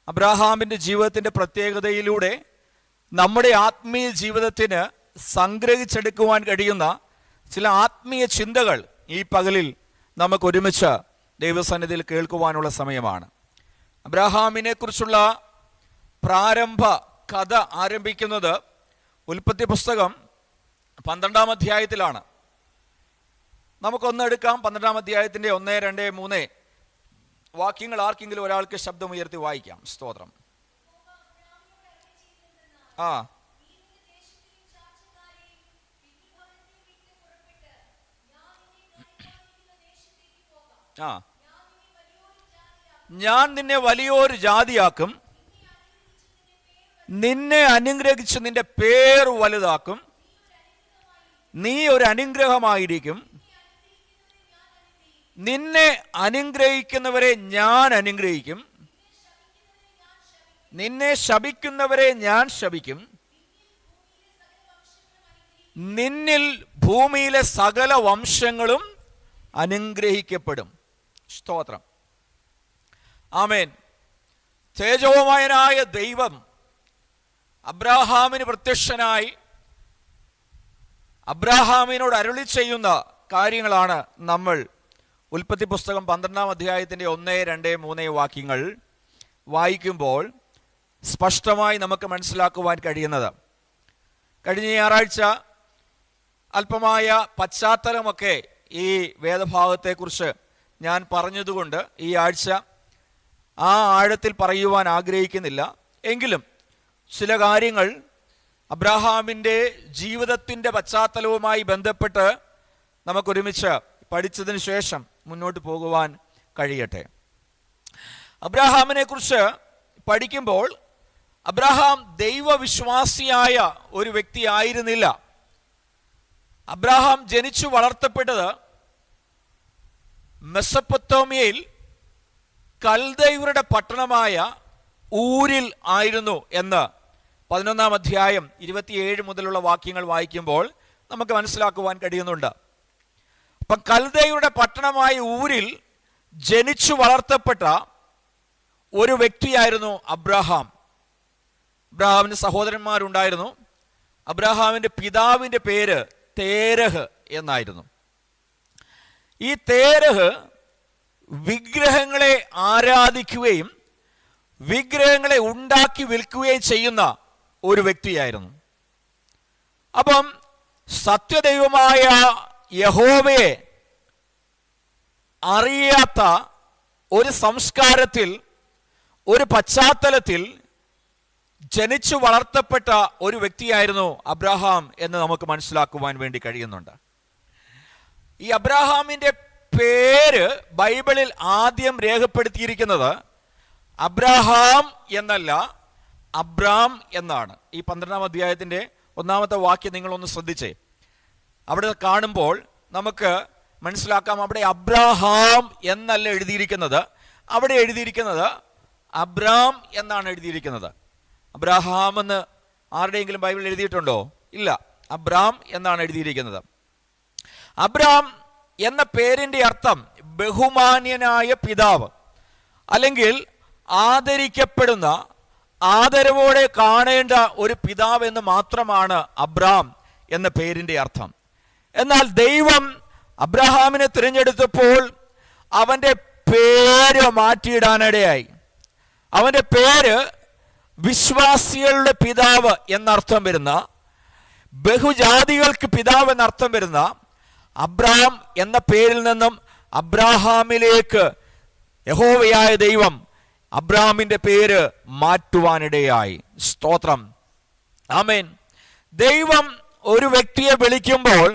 അബ്രാഹാമിൻ്റെ ജീവിതത്തിൻ്റെ പ്രത്യേകതയിലൂടെ നമ്മുടെ ആത്മീയ ജീവിതത്തിന് സംഗ്രഹിച്ചെടുക്കുവാൻ കഴിയുന്ന ചില ആത്മീയ ചിന്തകൾ ഈ പകലിൽ നമുക്ക് ഒരുമിച്ച് ദൈവസന്നിധിയിൽ കേൾക്കുവാനുള്ള സമയമാണ്. അബ്രാഹാമിനെ കുറിച്ചുള്ള പ്രാരംഭ കഥ ആരംഭിക്കുന്നത് ഉൽപ്പത്തി പുസ്തകം 12-ാം അധ്യായത്തിലാണ്. നമുക്കൊന്നെടുക്കാം. 12-ാം അധ്യായത്തിൻ്റെ 1, 2, 3 വാക്യങ്ങൾ ആർക്കെങ്കിലും ഒരാൾക്ക് ശബ്ദമുയർത്തി വായിക്കാം. സ്തോത്രം. ആ ഞാൻ നിന്നെ വലിയൊരു ജാതിയാക്കും, നിന്നെ അനുഗ്രഹിച്ച് നിന്റെ പേർ വലുതാക്കും, നീ ഒരു അനുഗ്രഹമായിരിക്കും, നിന്നെ അനുഗ്രഹിക്കുന്നവരെ ഞാൻ അനുഗ്രഹിക്കും, നിന്നെ ശപിക്കുന്നവരെ ഞാൻ ശപിക്കും, നിന്നിൽ ഭൂമിയിലെ സകല വംശങ്ങളും അനുഗ്രഹിക്കപ്പെടും. സ്തോത്രം. ആമേൻ. തേജോമയനായ ദൈവം അബ്രാഹാമിന് പ്രത്യക്ഷനായി അബ്രാഹാമിനോട് അരുളി ചെയ്യുന്ന കാര്യങ്ങളാണ് നമ്മൾ ഉൽപ്പത്തി പുസ്തകം 12-ാം അധ്യായത്തിൻ്റെ 1, 2, 3 വാക്യങ്ങൾ വായിക്കുമ്പോൾ സ്പഷ്ടമായി നമുക്ക് മനസ്സിലാക്കുവാൻ കഴിയുന്നത്. കഴിഞ്ഞ ഞായറാഴ്ച അല്പമായ പശ്ചാത്തലമൊക്കെ ഈ വേദഭാഗത്തെക്കുറിച്ച് ഞാൻ പറഞ്ഞതുകൊണ്ട് ഈ ആഴ്ച ആ ആഴത്തിൽ പറയുവാൻ ആഗ്രഹിക്കുന്നില്ല. എങ്കിലും ചില കാര്യങ്ങൾ അബ്രാഹാമിൻ്റെ ജീവിതത്തിൻ്റെ പശ്ചാത്തലവുമായി ബന്ധപ്പെട്ട് നമുക്കൊരുമിച്ച് പഠിച്ചതിന് ശേഷം മുന്നോട്ട് പോകുവാൻ കഴിയട്ടെ. അബ്രാഹാമിനെ കുറിച്ച് പഠിക്കുമ്പോൾ അബ്രാഹാം ദൈവവിശ്വാസിയായ ഒരു വ്യക്തി ആയിരുന്നില്ല. അബ്രാഹാം ജനിച്ചു വളർത്തപ്പെട്ടത് മെസൊപ്പൊത്താമിയയിൽ കൽദയരുടെ പട്ടണമായ ഊരിൽ ആയിരുന്നു എന്ന് 11-ാം അധ്യായം 27 മുതലുള്ള വാക്യങ്ങൾ വായിക്കുമ്പോൾ നമുക്ക് മനസ്സിലാക്കുവാൻ കഴിയുന്നുണ്ട്. അപ്പം കൽദയരുടെ പട്ടണമായ ഊരിൽ ജനിച്ചു വളർത്തപ്പെട്ട ഒരു വ്യക്തിയായിരുന്നു അബ്രാഹാം. അബ്രാഹാമിന് സഹോദരന്മാരുണ്ടായിരുന്നു. അബ്രാഹാമിൻ്റെ പിതാവിൻ്റെ പേര് തേരഹ് എന്നായിരുന്നു. ഈ തേരഹ് വിഗ്രഹങ്ങളെ ആരാധിക്കുകയും വിഗ്രഹങ്ങളെ ഉണ്ടാക്കി വിൽക്കുകയും ചെയ്യുന്ന ഒരു വ്യക്തിയായിരുന്നു. അപ്പം സത്യദൈവമായ യഹോവയെ അറിയാത്ത ഒരു സംസ്കാരത്തിൽ, ഒരു പശ്ചാത്തലത്തിൽ ജനിച്ചു വളർത്തപ്പെട്ട ഒരു വ്യക്തിയായിരുന്നു അബ്രാഹാം എന്ന് നമുക്ക് മനസ്സിലാക്കുവാൻ വേണ്ടി കഴിയുന്നുണ്ട്. ഈ അബ്രാഹാമിൻ്റെ പേര് ബൈബിളിൽ ആദ്യം രേഖപ്പെടുത്തിയിരിക്കുന്നത് അബ്രാഹാം എന്നല്ല, അബ്രാം എന്നാണ്. ഈ 12-ാം അധ്യായത്തിൻ്റെ 1-ാമത്തെ വാക്യം നിങ്ങളൊന്ന് ശ്രദ്ധിച്ചേ. അവിടെ കാണുമ്പോൾ നമുക്ക് മനസ്സിലാക്കാം, അവിടെ അബ്രാഹാം എന്നല്ല എഴുതിയിരിക്കുന്നത്, അവിടെ എഴുതിയിരിക്കുന്നത് അബ്രാം എന്നാണ് എഴുതിയിരിക്കുന്നത്. അബ്രാഹാം എന്ന് ആരുടെയെങ്കിലും ബൈബിളിൽ എഴുതിയിട്ടുണ്ടോ? ഇല്ല, അബ്രാം എന്നാണ് എഴുതിയിരിക്കുന്നത്. അബ്രാം എന്ന പേരിൻ്റെ അർത്ഥം ബഹുമാന്യനായ പിതാവ്, അല്ലെങ്കിൽ ആദരിക്കപ്പെടുന്ന, ആദരവോടെ കാണേണ്ട ഒരു പിതാവ് എന്ന് മാത്രമാണ് അബ്രാം എന്ന പേരിൻ്റെ അർത്ഥം. എന്നാൽ ദൈവം അബ്രാഹാമിനെ തിരഞ്ഞെടുത്തപ്പോൾ അവൻ്റെ പേര് മാറ്റിയിടാനിടയായി. അവൻ്റെ പേര് വിശ്വാസികളുടെ പിതാവ് എന്നർത്ഥം വരുന്ന, ബഹുജാതികൾക്ക് പിതാവ് എന്നർത്ഥം വരുന്ന അബ്രാം എന്ന പേരിൽ നിന്നും അബ്രാഹാമിലേക്ക് യഹോവയായ ദൈവം അബ്രാമിൻ്റെ പേര് മാറ്റുവാനിടയായി. സ്തോത്രം. ആമേൻ. ദൈവം ഒരു വ്യക്തിയെ വിളിക്കുമ്പോൾ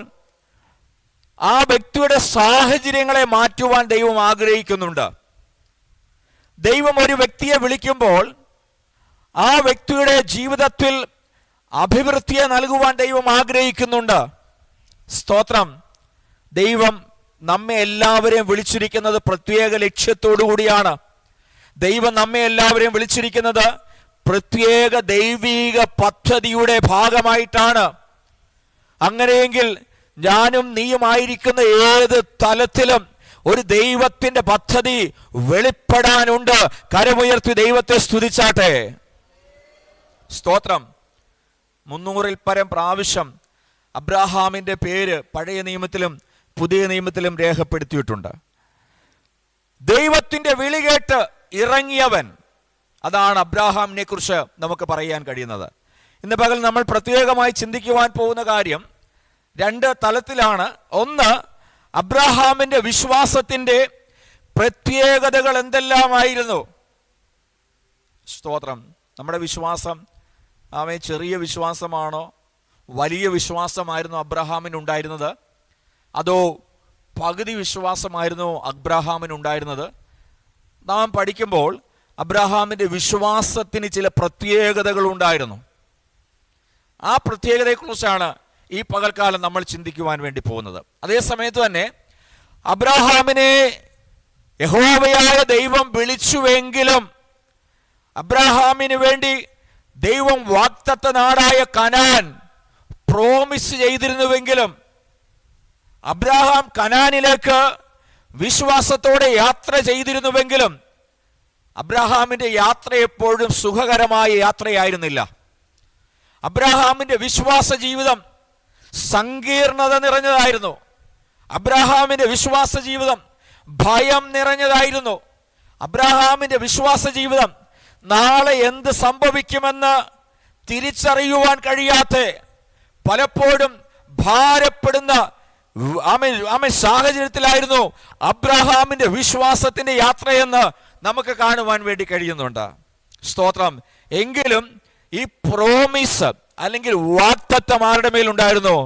ആ വ്യക്തിയുടെ സാഹചര്യങ്ങളെ മാറ്റുവാൻ ദൈവം ആഗ്രഹിക്കുന്നുണ്ട്. ദൈവം ഒരു വ്യക്തിയെ വിളിക്കുമ്പോൾ ആ വ്യക്തിയുടെ ജീവിതത്തിൽ അഭിവൃദ്ധിയെ നൽകുവാൻ ദൈവം ആഗ്രഹിക്കുന്നുണ്ട്. സ്തോത്രം. ദൈവം നമ്മെ എല്ലാവരെയും വിളിച്ചിരിക്കുന്നത് പ്രത്യേക ലക്ഷ്യത്തോടു കൂടിയാണ്. ദൈവം നമ്മെ എല്ലാവരെയും വിളിച്ചിരിക്കുന്നത് പ്രത്യേക ദൈവിക പദ്ധതിയുടെ ഭാഗമായിട്ടാണ്. അങ്ങനെയെങ്കിൽ ഞാനും നീയുമായിരിക്കുന്ന ഏത് തലത്തിലും ഒരു ദൈവത്തിന്റെ പദ്ധതി വെളിപ്പെടാനുണ്ട്. കരമുയർത്തി ദൈവത്തെ സ്തുതിച്ചാട്ടെ. സ്തോത്രം. 300-ൽ പരം പ്രാവശ്യം അബ്രാഹാമിന്റെ പേര് പഴയ നിയമത്തിലും പുതിയ നിയമത്തിലും രേഖപ്പെടുത്തിയിട്ടുണ്ട്. ദൈവത്തിന്റെ വിളി കേട്ട് ഇറങ്ങിയവൻ, അതാണ് അബ്രാഹാമിനെ കുറിച്ച് നമുക്ക് പറയാൻ കഴിയുന്നത്. ഇന്ന് പകൽ നമ്മൾ പ്രത്യേകമായി ചിന്തിക്കുവാൻ പോകുന്ന കാര്യം 2 തലത്തിലാണ്. ഒന്ന്, അബ്രാഹാമിന്റെ വിശ്വാസത്തിന്റെ പ്രത്യേകതകൾ എന്തെല്ലാമായിരുന്നു. സ്തോത്രം. നമ്മുടെ വിശ്വാസം ചെറിയ വിശ്വാസമാണോ, വലിയ വിശ്വാസമായിരുന്നു അബ്രാഹാമിനുണ്ടായിരുന്നത്, അതോ പകുതി വിശ്വാസമായിരുന്നു അബ്രാഹാമിനുണ്ടായിരുന്നത്? നാം പഠിക്കുമ്പോൾ അബ്രാഹാമിന്റെ വിശ്വാസത്തിന് ചില പ്രത്യേകതകൾ ഉണ്ടായിരുന്നു. ആ പ്രത്യേകതയെക്കുറിച്ചാണ് ഈ പകൽക്കാലം നമ്മൾ ചിന്തിക്കുവാൻ വേണ്ടി പോകുന്നത്. അതേ സമയത്ത് തന്നെ അബ്രാഹാമിനെ യഹോവയായ ദൈവം വിളിച്ചുവെങ്കിലും, അബ്രാഹാമിന് വേണ്ടി ദൈവം വാഗ്ദത്ത നാടായ കനാൻ പ്രോമിസ് ചെയ്തിരുന്നുവെങ്കിലും, അബ്രാഹാം കനാനിലേക്ക് വിശ്വാസത്തോടെ യാത്ര ചെയ്തിരുന്നുവെങ്കിലും, അബ്രാഹാമിന്റെ യാത്ര എപ്പോഴും സുഖകരമായ യാത്രയായിരുന്നില്ല. അബ്രാഹാമിന്റെ വിശ്വാസ ജീവിതം സങ്കീർണത നിറഞ്ഞതായിരുന്നു. അബ്രാഹാമിന്റെ വിശ്വാസ ജീവിതം ഭയം നിറഞ്ഞതായിരുന്നു. അബ്രാഹാമിന്റെ വിശ്വാസ ജീവിതം നാളെ എന്ത് സംഭവിക്കുമെന്ന് തിരിച്ചറിയുവാൻ കഴിയാത്ത, പലപ്പോഴും ഭാരപ്പെടുന്ന സാഹചര്യത്തിലായിരുന്നു അബ്രാഹാമിന്റെ വിശ്വാസത്തിന്റെ യാത്രയെന്ന് നമുക്ക് കാണുവാൻ വേണ്ടി കഴിയുന്നുണ്ട്. സ്തോത്രം. എങ്കിലും ഈ പ്രോമിസ് അല്ലെങ്കിൽ വാഗ്ദത്തം ആരുടെ മേലുണ്ടായിരുന്നു?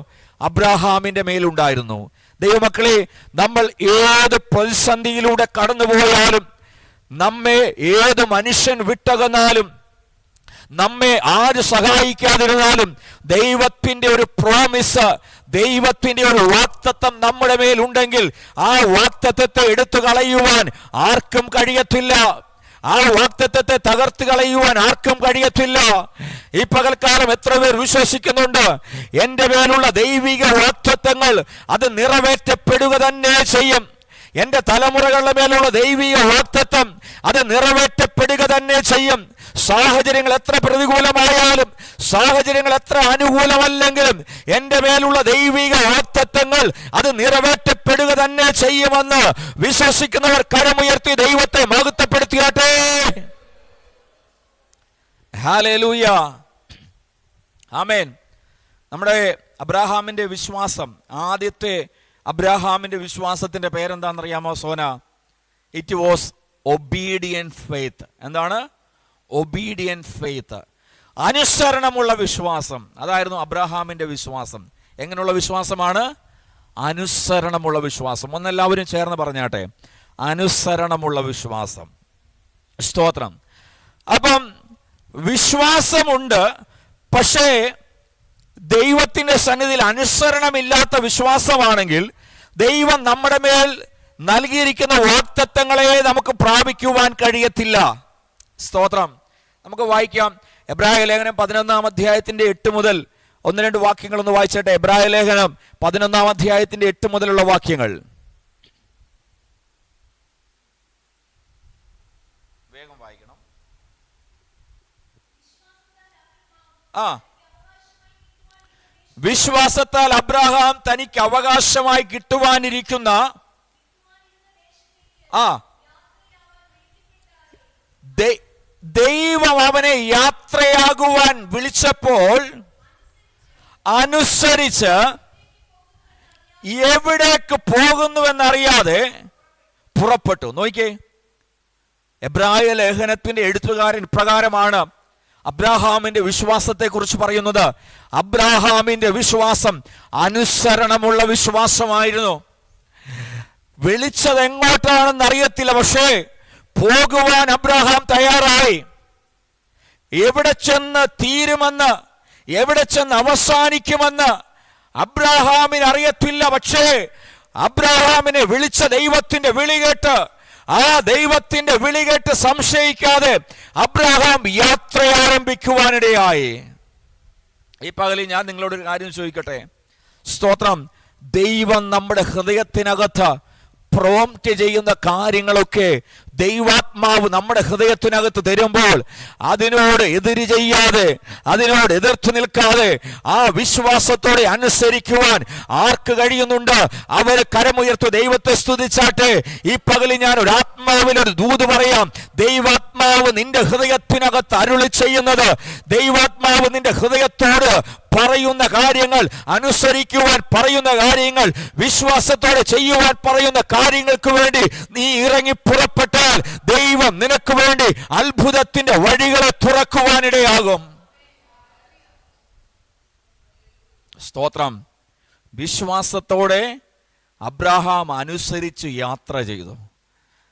അബ്രാഹാമിന്റെ മേലുണ്ടായിരുന്നു. ദൈവമക്കളെ, നമ്മൾ ഏത് പ്രതിസന്ധിയിലൂടെ കടന്നുപോയാലും, നമ്മെ ഏത് മനുഷ്യൻ വിട്ടകന്നാലും, നമ്മെ ആര് സഹായിക്കാതിരുന്നാലും, ദൈവത്തിന്റെ ഒരു പ്രോമിസ്, ദൈവത്തിന്റെ ഒരു വാഗ്ദത്തം നമ്മുടെ മേലുണ്ടെങ്കിൽ ആ വാഗ്ദത്തത്തെ എടുത്തു കളയുവാൻ ആർക്കും കഴിയത്തില്ല. ആ വാഗ്ദത്തത്തെ തകർത്ത് കളയുവാൻ ആർക്കും കഴിയത്തില്ല. ഈ പകൽക്കാലം എത്ര പേർ വിശ്വസിക്കുന്നുണ്ട്? എന്റെ മേലുള്ള ദൈവിക വാഗ്ദത്തങ്ങൾ അത് നിറവേറ്റപ്പെടുക തന്നെ ചെയ്യും. എന്റെ തലമുറകളുടെ മേലുള്ള ദൈവിക വാഗ്ദത്തം അത് നിറവേറ്റപ്പെടുക തന്നെ ചെയ്യും. സാഹചര്യങ്ങൾ എത്ര പ്രതികൂലമായാലും, സാഹചര്യങ്ങൾ എത്ര അനുകൂലമല്ലെങ്കിലും, എന്റെ മേലുള്ള ദൈവിക വാഗ്ദത്തങ്ങൾ അത് നിറവേറ്റപ്പെടുക തന്നെ ചെയ്യുമെന്ന് വിശ്വസിക്കുന്നവർ കരമുയർത്തി ദൈവത്തെ മഹത്വപ്പെടുത്തിയാട്ടെ. ഹല്ലേലൂയ, ആമേൻ. നമ്മുടെ അബ്രാഹാമിന്റെ വിശ്വാസം, ആദ്യത്തെ അബ്രാഹാമിന്റെ വിശ്വാസത്തിന്റെ പേരെന്താണെന്നറിയാമോ Sona? It was obedient faith. എന്താണ്? ഒബീഡിയന്റ് ഫെയ്ത്ത്, അനുസരണമുള്ള വിശ്വാസം. അതായിരുന്നു അബ്രാഹാമിന്റെ വിശ്വാസം. എങ്ങനെയുള്ള വിശ്വാസമാണ്? അനുസരണമുള്ള വിശ്വാസം. ഒന്നെല്ലാവരും ചേർന്ന് പറഞ്ഞാട്ടെ, അനുസരണമുള്ള വിശ്വാസം. സ്തോത്രം. അപ്പം വിശ്വാസമുണ്ട്, പക്ഷേ ദൈവത്തിന്റെ സന്നിധിയിൽ അനുസരണമില്ലാത്ത വിശ്വാസമാണെങ്കിൽ ദൈവം നമ്മുടെ മേൽ നൽകിയിരിക്കുന്ന വാഗ്ദത്തങ്ങളെ നമുക്ക് പ്രാപിക്കുവാൻ കഴിയത്തില്ല. സ്തോത്രം. നമുക്ക് വായിക്കാം എബ്രായ ലേഖനം 11-ാം അധ്യായത്തിന്റെ 8 മുതൽ 1-2 വാക്യങ്ങളൊന്ന് വായിച്ചട്ടെ. എബ്രായ ലേഖനം 11-ാം അധ്യായത്തിന്റെ 8 മുതലുള്ള വാക്യങ്ങൾ വേഗം വായിക്കണം. വിശ്വാസത്താൽ അബ്രാഹാം തനിക്ക് അവകാശമായി കിട്ടുവാനിരിക്കുന്ന ദൈവം അവനെ യാത്രയാകുവാൻ വിളിച്ചപ്പോൾ അനുസരിച്ച് എവിടേക്ക് പോകുന്നുവെന്നറിയാതെ പുറപ്പെട്ടു. നോക്കിക്കേ, എബ്രായ ലേഖനത്തിന്റെ എഴുത്തുകാരൻ ഇപ്രകാരമാണ് അബ്രാഹാമിന്റെ വിശ്വാസത്തെ കുറിച്ച് പറയുന്നത്. അബ്രാഹാമിന്റെ വിശ്വാസം അനുസരണമുള്ള വിശ്വാസമായിരുന്നു. വിളിച്ചത് എങ്ങോട്ടാണെന്ന് അറിയത്തില്ല, പക്ഷേ പോകുവാൻ അബ്രാഹാം തയ്യാറായി. എവിടെ ചെന്ന് തീരുമെന്ന്, എവിടെ ചെന്ന് അവസാനിക്കുമെന്ന് അബ്രാഹാമിന് അറിയത്തില്ല. പക്ഷേ അബ്രാഹാമിനെ വിളിച്ച ദൈവത്തിന്റെ വിളി കേട്ട്, ആ ദൈവത്തിന്റെ വിളി കേട്ട് സംശയിക്കാതെ അബ്രാഹാം യാത്ര ആരംഭിക്കുവാനിടയായി. ഈ പകലിൽ ഞാൻ നിങ്ങളോട് ഒരു കാര്യം ചോദിക്കട്ടെ. സ്തോത്രം. ദൈവം നമ്മുടെ ഹൃദയത്തിനകത്ത് പ്രോംപ്റ്റ് ചെയ്യുന്ന കാര്യങ്ങളൊക്കെ ദൈവാത്മാവ് നമ്മുടെ ഹൃദയത്തിനകത്ത് തരുമ്പോൾ അതിനോട് എതിര് ചെയ്യാതെ, അതിനോട് എതിർത്ത് നിൽക്കാതെ ആ വിശ്വാസത്തോടെ അനുസരിക്കുവാൻ ആർക്ക് കഴിയുന്നുണ്ട്? അവര് കരമുയർത്ത് ദൈവത്തെ സ്തുതിച്ചാട്ടെ. ഈ പകലിൽ ഞാൻ ഒരു ആത്മാവിലൊരു ദൂത് പറയാം. ദൈവാത്മാവ് നിന്റെ ഹൃദയത്തിനകത്ത് അരുളി ചെയ്യുന്നത്, ദൈവാത്മാവ് നിന്റെ ഹൃദയത്തോട് പറയുന്ന കാര്യങ്ങൾ, അനുസരിക്കുവാൻ പറയുന്ന കാര്യങ്ങൾ, വിശ്വാസത്തോടെ ചെയ്യുവാൻ പറയുന്ന കാര്യങ്ങൾക്ക് വേണ്ടി നീ ഇറങ്ങി പുറപ്പെട്ടാൽ ദൈവം നിനക്ക് വേണ്ടി അത്ഭുതത്തിന്റെ വഴികളെ തുറക്കുവാനിടയാകും. സ്തോത്രം. വിശ്വാസത്തോടെ അബ്രഹാം അനുസരിച്ച് യാത്ര ചെയ്തു.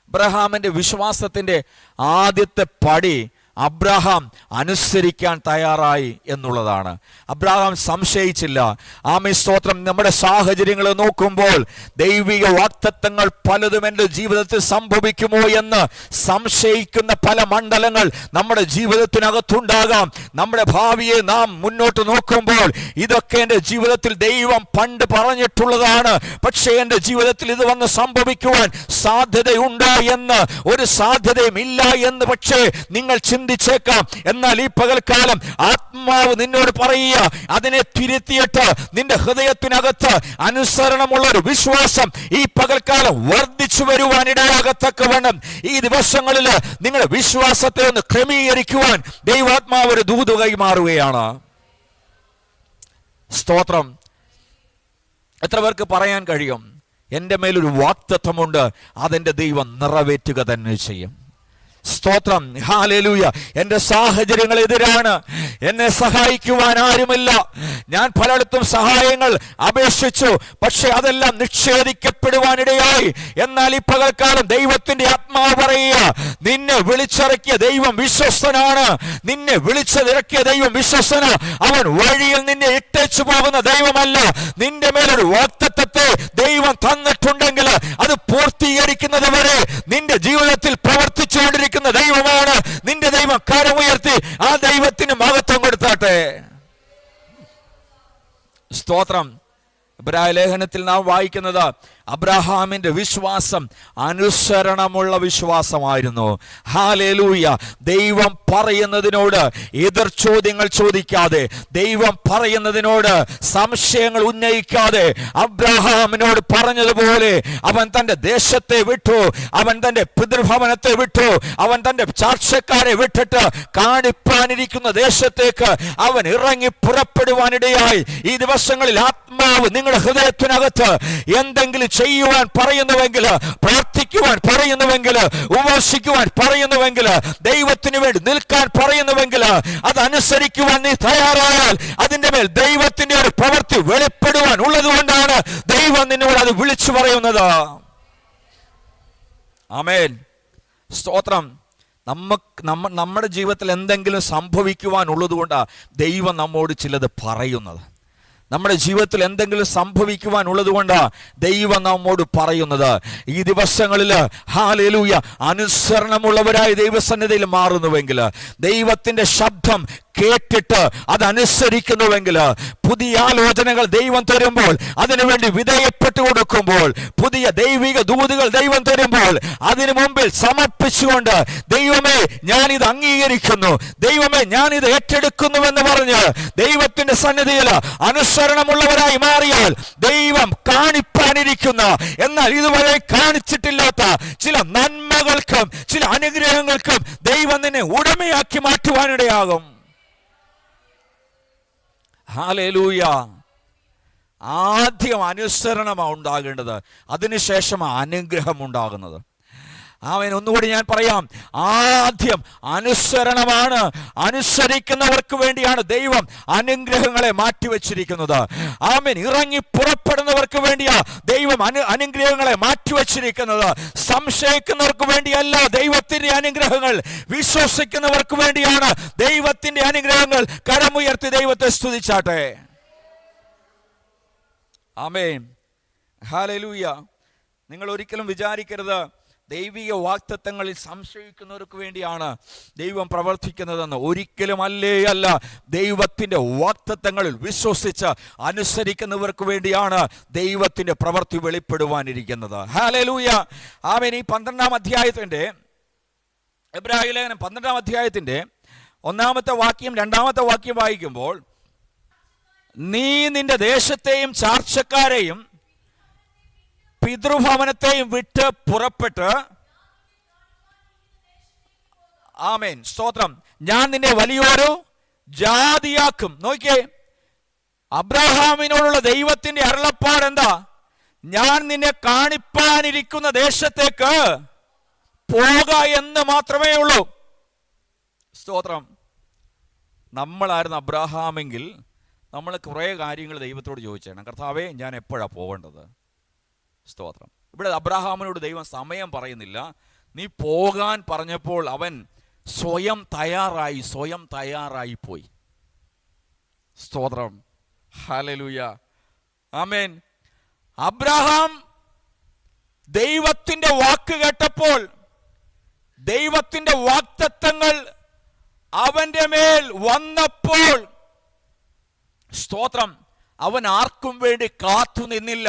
അബ്രഹാമിന്റെ വിശ്വാസത്തിന്റെ ആദ്യത്തെ പടി അബ്രഹാം അനുസരിക്കാൻ തയ്യാറായി എന്നുള്ളതാണ്. അബ്രഹാം സംശയിച്ചില്ല. ആമേൻ, സ്തോത്രം. നമ്മുടെ സാഹചര്യങ്ങൾ നോക്കുമ്പോൾ ദൈവിക വാഗ്ദത്തങ്ങൾ പലതും എൻ്റെ ജീവിതത്തിൽ സംഭവിക്കുമോ എന്ന് സംശയിക്കുന്ന പല മണ്ഡലങ്ങൾ നമ്മുടെ ജീവിതത്തിനകത്തുണ്ടാകാം. നമ്മുടെ ഭാവിയെ നാം മുന്നോട്ട് നോക്കുമ്പോൾ ഇതൊക്കെ എൻ്റെ ജീവിതത്തിൽ ദൈവം പണ്ട് പറഞ്ഞിട്ടുള്ളതാണ്, പക്ഷേ എൻ്റെ ജീവിതത്തിൽ ഇത് വന്ന് സംഭവിക്കുവാൻ സാധ്യതയുണ്ടോ എന്ന്, ഒരു സാധ്യതയും ഇല്ല എന്ന് പക്ഷേ നിങ്ങൾ ചിന്തിച്ചേക്കാം. എന്നാൽ ഈ പകൽക്കാലം ആത്മാവ് നിന്നോട് പറയുക, അതിനെ തിരുത്തിയിട്ട് നിന്റെ ഹൃദയത്തിനകത്ത് അനുസരണമുള്ള ഒരു വിശ്വാസം ഈ പകൽക്കാലം വർദ്ധിച്ചു വരുവാനിടയാകത്തക്കവണ്ണം ഈ ദിവസങ്ങളിൽ നിങ്ങളുടെ വിശ്വാസത്തെ ഒന്ന് ക്രമീകരിക്കുവാൻ ദൈവാത്മാവ് ഒരു ദൂത് കൈമാറുകയാണ്. സ്തോത്രം. എത്ര പേർക്ക് പറയാൻ കഴിയും, എൻ്റെ മേലൊരു വാഗ്ദത്തമുണ്ട്, അതെൻ്റെ ദൈവം നിറവേറ്റുക തന്നെ ചെയ്യും? സ്തോത്രം. ഹല്ലേലൂയ. എൻ്റെ സാഹചര്യങ്ങൾ എതിരാണ്, എന്നെ സഹായിക്കുവാൻ ആരുമില്ല. ഞാൻ പലയിടത്തും സഹായങ്ങൾ അപേക്ഷിച്ചു, പക്ഷെ അതെല്ലാം നിഷേധിക്കപ്പെടുവാനിടയായി. എന്നാൽ ഈ പകൽക്കാലം ദൈവത്തിന്റെ ആത്മാവ് പറയുക, നിന്നെ വിളിച്ചിറക്കിയ ദൈവം വിശ്വസ്തനാണ്, നിന്നെ വിളിച്ചിറക്കിയ ദൈവം വിശ്വസ്തന. അവൻ വഴിയിൽ നിന്നെ ഇട്ടേച്ചു പോകുന്ന ദൈവമല്ല. നിന്റെ മേലൊരു വാഗ്ദത്തത്തെ ദൈവം തന്നിട്ടുണ്ടെങ്കിൽ അത് പൂർത്തീകരിക്കുന്നത് വരെ നിന്റെ ജീവിതത്തിൽ പ്രവർത്തിച്ചുകൊണ്ടിരിക്കുന്ന ദൈവമാണ് നിന്റെ ദൈവം. കരമുയർത്തി ആ ദൈവത്തിന് മഹത്വം കൊടുത്താട്ടെ. സ്തോത്രം. ഇബ്രായ ലേഖനത്തിൽ നാം വായിക്കുന്നത് അബ്രഹാമിന്റെ വിശ്വാസം അനുസരണമുള്ള വിശ്വാസമായിരുന്നു. ഹല്ലേലൂയ. ദൈവം പറയുന്നതിനോട് എതിർ ചോദ്യങ്ങൾ ചോദിക്കാതെ, ദൈവം പറയുന്നതിനോട് സംശയങ്ങൾ ഉന്നയിക്കാതെ അബ്രഹാമിനോട് പറഞ്ഞതുപോലെ അവൻ തന്റെ ദേശത്തെ വിട്ടു, അവൻ തന്റെ പിതൃഭവനത്തെ വിട്ടു, അവൻ തന്റെ ചാർച്ചക്കാരെ വിട്ടിട്ട് കാണിപ്പാനിരിക്കുന്ന ദേശത്തേക്ക് അവൻ ഇറങ്ങി പുറപ്പെടുവാനിടയായി. ഈ ദിവസങ്ങളിൽ ആത്മാവ് നിങ്ങളുടെ ഹൃദയത്തിനകത്ത് എന്തെങ്കിലും ചെയ്യുവാൻ പറയുന്നുവെങ്കിൽ, പ്രാർത്ഥിക്കുവാൻ പറയുന്നുവെങ്കിൽ, ഉപവസിക്കുവാൻ പറയുന്നുവെങ്കിൽ, ദൈവത്തിന് വേണ്ടി നിൽക്കാൻ പറയുന്നുവെങ്കിൽ, അതനുസരിക്കുവാൻ നീ തയ്യാറായാൽ അതിന്റെ മേൽ ദൈവത്തിന്റെ ഒരു പ്രവൃത്തി വെളിപ്പെടുവാൻ ഉള്ളതുകൊണ്ടാണ് ദൈവം നിന്നോട് അത് വിളിച്ചു പറയുന്നത്. ആമേൻ. സ്തോത്രം. നമ്മുടെ ജീവിതത്തിൽ എന്തെങ്കിലും സംഭവിക്കുവാൻ ഉള്ളതുകൊണ്ടാണ് ദൈവം നമ്മോട് ചിലത് പറയുന്നത്. നമ്മുടെ ജീവിതത്തിൽ എന്തെങ്കിലും സംഭവിക്കുവാനുള്ളത് കൊണ്ടാണ് ദൈവം നമ്മോട് പറയുന്നത്. ഈ ദിവസങ്ങളിൽ ഹല്ലേലൂയ അനുസരണമുള്ളവരായി ദൈവസന്നിധിയിൽ മാറുന്നുവെങ്കിൽ, ദൈവത്തിന്റെ ശബ്ദം കേട്ടിട്ട് അതനുസരിക്കുന്നുവെങ്കിൽ, പുതിയ ആലോചനകൾ ദൈവം തരുമ്പോൾ അതിനുവേണ്ടി വിധേയപ്പെട്ടു കൊടുക്കുമ്പോൾ, പുതിയ ദൈവിക ദൂതുകൾ ദൈവം തരുമ്പോൾ അതിനു മുമ്പിൽ സമർപ്പിച്ചുകൊണ്ട് ദൈവമേ ഞാനിത് അംഗീകരിക്കുന്നു, ദൈവമേ ഞാനിത് ഏറ്റെടുക്കുന്നുവെന്ന് പറഞ്ഞ് ദൈവത്തിന്റെ സന്നിധിയിൽ അനുസരണമുള്ളവരായി മാറിയാൽ ദൈവം കാണിപ്പാനിരിക്കുന്ന, എന്നാൽ ഇതുവരെ കാണിച്ചിട്ടില്ലാത്ത ചില നന്മകൾക്കും ചില അനുഗ്രഹങ്ങൾക്കും ദൈവം നിന്നെ ഉടമയാക്കി മാറ്റുവാനിടയാകും. ഹല്ലേലൂയ. ആദ്യം അനുസരണമാണ് ഉണ്ടാകേണ്ടത്, അതിനുശേഷമാണ് അനുഗ്രഹം ഉണ്ടാകുന്നത്. ആമേൻ. ഒന്നുകൂടി ഞാൻ പറയാം, ആദ്യം അനുസരണമാണ്. അനുസരിക്കുന്നവർക്ക് വേണ്ടിയാണ് ദൈവം അനുഗ്രഹങ്ങളെ മാറ്റിവെച്ചിരിക്കുന്നത്. ആമേൻ. ഇറങ്ങി പുറപ്പെടുന്നവർക്ക് വേണ്ടിയാ ദൈവം അനുഗ്രഹങ്ങളെ മാറ്റിവെച്ചിരിക്കുന്നത്. സംശയിക്കുന്നവർക്ക് വേണ്ടിയല്ല ദൈവത്തിന്റെ അനുഗ്രഹങ്ങൾ, വിശ്വസിക്കുന്നവർക്ക് വേണ്ടിയാണ് ദൈവത്തിന്റെ അനുഗ്രഹങ്ങൾ. കരമുയർത്തി ദൈവത്തെ സ്തുതിച്ചാട്ടെ. ആമേൻ. ഹല്ലേലൂയ. നിങ്ങൾ ഒരിക്കലും വിചാരിക്കരുത് ദൈവിക വാഗ്ദത്തങ്ങളിൽ സംശയിക്കുന്നവർക്ക് വേണ്ടിയാണ് ദൈവം പ്രവർത്തിക്കുന്നതെന്ന്. ഒരിക്കലും അല്ല. ദൈവത്തിൻ്റെ വാഗ്ദത്തങ്ങളിൽ വിശ്വസിച്ച് അനുസരിക്കുന്നവർക്ക് വേണ്ടിയാണ് ദൈവത്തിൻ്റെ പ്രവൃത്തി വെളിപ്പെടുവാനിരിക്കുന്നത്. ഹല്ലേലൂയ. ആമേൻ. ഈ 12-ാം അധ്യായത്തിൻ്റെ, എബ്രായ ലേഖനം 12-ാം അധ്യായത്തിൻ്റെ 1-ാമത്തെ വാക്യം 2-ാമത്തെ വാക്യം വായിക്കുമ്പോൾ, നീ നിന്റെ ദേശത്തെയും ചാർച്ചക്കാരെയും പിതൃഭവനത്തെയും വിട്ട് പുറപ്പെട്ട്, ആമേൻ, സ്തോത്രം, ഞാൻ നിന്നെ വലിയൊരു ജാതിയാക്കും. നോക്കിയേ, അബ്രഹാമിനോടുള്ള ദൈവത്തിന്റെ അരുളപ്പാട് എന്താ? ഞാൻ നിന്നെ കാണിപ്പാനിരിക്കുന്ന ദേശത്തേക്ക് പോക എന്ന് മാത്രമേ ഉള്ളൂ. സ്തോത്രം. നമ്മളായിരുന്നു അബ്രഹാമെങ്കിൽ നമ്മൾ കുറേ കാര്യങ്ങൾ ദൈവത്തോട് ചോദിച്ചേണം. കർത്താവേ, ഞാൻ എപ്പോഴാണ് പോകേണ്ടത്? സ്തോത്രം. ഇവിടെ അബ്രഹാമിനോട് ദൈവം സമയം പറയുന്നില്ല. നീ പോകാൻ പറഞ്ഞപ്പോൾ അവൻ സ്വയം തയ്യാറായി പോയി. സ്തോത്രം. ഹല്ലേലൂയ. ആമേൻ. അബ്രഹാം ദൈവത്തിന്റെ വാക്ക് കേട്ടപ്പോൾ, ദൈവത്തിന്റെ വാഗ്ദത്തങ്ങൾ അവന്റെ മേൽ വന്നപ്പോൾ, സ്തോത്രം, അവൻ ആർക്കും വേണ്ടി കാത്തു നിന്നില്ല.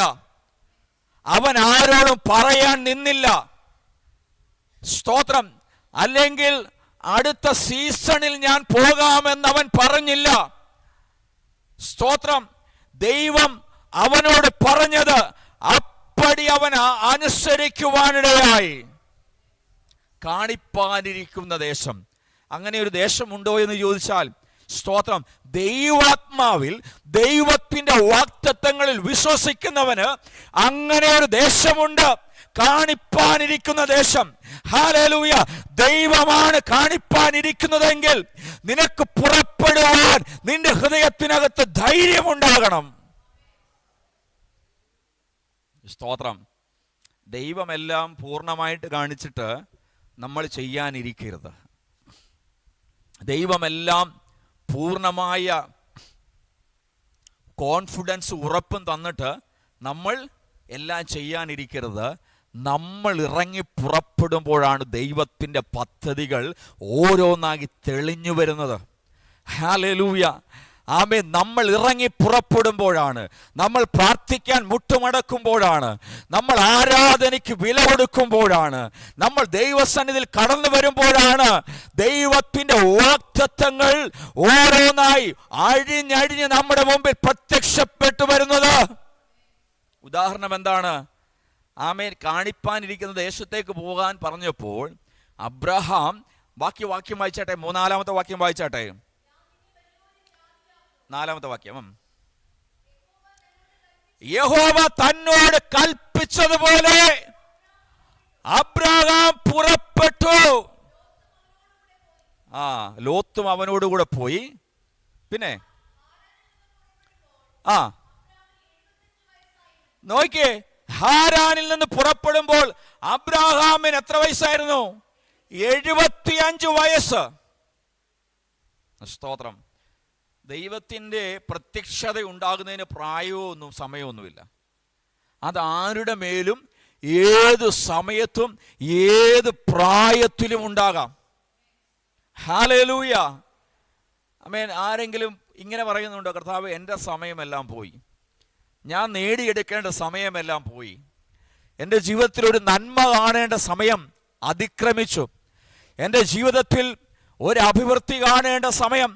അവൻ ആരോടും പറയാൻ നിന്നില്ല. സ്തോത്രം. അല്ലെങ്കിൽ അടുത്ത സീസണിൽ ഞാൻ പോകാമെന്ന് അവൻ പറഞ്ഞില്ല. സ്തോത്രം. ദൈവം അവനോട് പറഞ്ഞത് അപ്പടി അവൻ അനുസരിക്കുവാനിടയായി. കാണിപ്പാനിരിക്കുന്ന ദേശം, അങ്ങനെ ഒരു ദേശമുണ്ടോ എന്ന് ചോദിച്ചാൽ, സ്തോത്രം, ദൈവാത്മാവിൽ ദൈവത്തിന്റെ വാഗ്ദത്തങ്ങളിൽ വിശ്വസിക്കുന്നവന് അങ്ങനെ ഒരു ദേശമുണ്ട്, കാണിപ്പാനിരിക്കുന്ന ദേശം. ഹല്ലേലൂയ. ദൈവമാണ് കാണിപ്പാനിരിക്കുന്നതെങ്കിൽ നിനക്ക് പുറപ്പെടുവാൻ നിന്റെ ഹൃദയത്തിനകത്ത് ധൈര്യമുണ്ടാകണം. സ്തോത്രം. ദൈവമെല്ലാം പൂർണ്ണമായിട്ട് കാണിച്ചിട്ട് നമ്മൾ ചെയ്യാനിരിക്കരുത്. ദൈവമെല്ലാം പൂർണ്ണമായ കോൺഫിഡൻസ്, ഉറപ്പും തന്നിട്ട് നമ്മൾ എല്ലാം ചെയ്യാനിരിക്കരുത്. നമ്മൾ ഇറങ്ങി പുറപ്പെടുമ്പോഴാണ് ദൈവത്തിൻ്റെ പദ്ധതികൾ ഓരോന്നായി തെളിഞ്ഞു വരുന്നത്. ഹല്ലേലൂയ. ആമേൻ. നമ്മൾ ഇറങ്ങി പുറപ്പെടുമ്പോഴാണ്, നമ്മൾ പ്രാർത്ഥിക്കാൻ മുട്ടുമടക്കുമ്പോഴാണ്, നമ്മൾ ആരാധനയ്ക്ക് വില കൊടുക്കുമ്പോഴാണ്, നമ്മൾ ദൈവസന്നിധിയിൽ കടന്നു വരുമ്പോഴാണ് ദൈവത്തിന്റെ വാഗ്ദത്തങ്ങൾ ഓരോന്നായി അഴിഞ്ഞഴിഞ്ഞ് നമ്മുടെ മുമ്പിൽ പ്രത്യക്ഷപ്പെട്ടു വരുന്നത്. ഉദാഹരണം എന്താണ്? ആമേൻ. കാണിപ്പാനിരിക്കുന്ന ദേശത്തേക്ക് പോകാൻ പറഞ്ഞപ്പോൾ അബ്രഹാം, വാക്യം വായിച്ചാട്ടെ, 3-ാമത്തെ വാക്യം വായിച്ചാട്ടെ, 4-ാമത്തെ വാക്യം. യഹോവ തന്നോട് കൽപ്പിച്ചതുപോലെ അബ്രഹാം പുറപ്പെട്ടു. ലോത്തും അവനോടുകൂടെ പോയി. പിന്നെ നോക്കിയേ, ഹാരാനിൽ നിന്ന് പുറപ്പെടുമ്പോൾ അബ്രഹാമിന് എത്ര വയസ്സായിരുന്നു? 75 വയസ്സ്. സ്തോത്രം. ദൈവത്തിൻ്റെ പ്രത്യക്ഷത ഉണ്ടാകുന്നതിന് പ്രായമൊന്നും സമയമൊന്നുമില്ല. അത് ആരുടെ മേലും ഏത് സമയത്തും ഏത് പ്രായത്തിലും ഉണ്ടാകാം. ഹല്ലേലൂയ. ആമേൻ. ആരെങ്കിലും ഇങ്ങനെ പറയുന്നുണ്ടോ? കർത്താവ്, എൻ്റെ സമയമെല്ലാം പോയി, ഞാൻ നേടിയെടുക്കേണ്ട സമയമെല്ലാം പോയി, എൻ്റെ ജീവിതത്തിൽ ഒരു നന്മ കാണേണ്ട സമയം അതിക്രമിച്ചു, എൻ്റെ ജീവിതത്തിൽ ഒരു അഭിവൃദ്ധി കാണേണ്ട സമയം,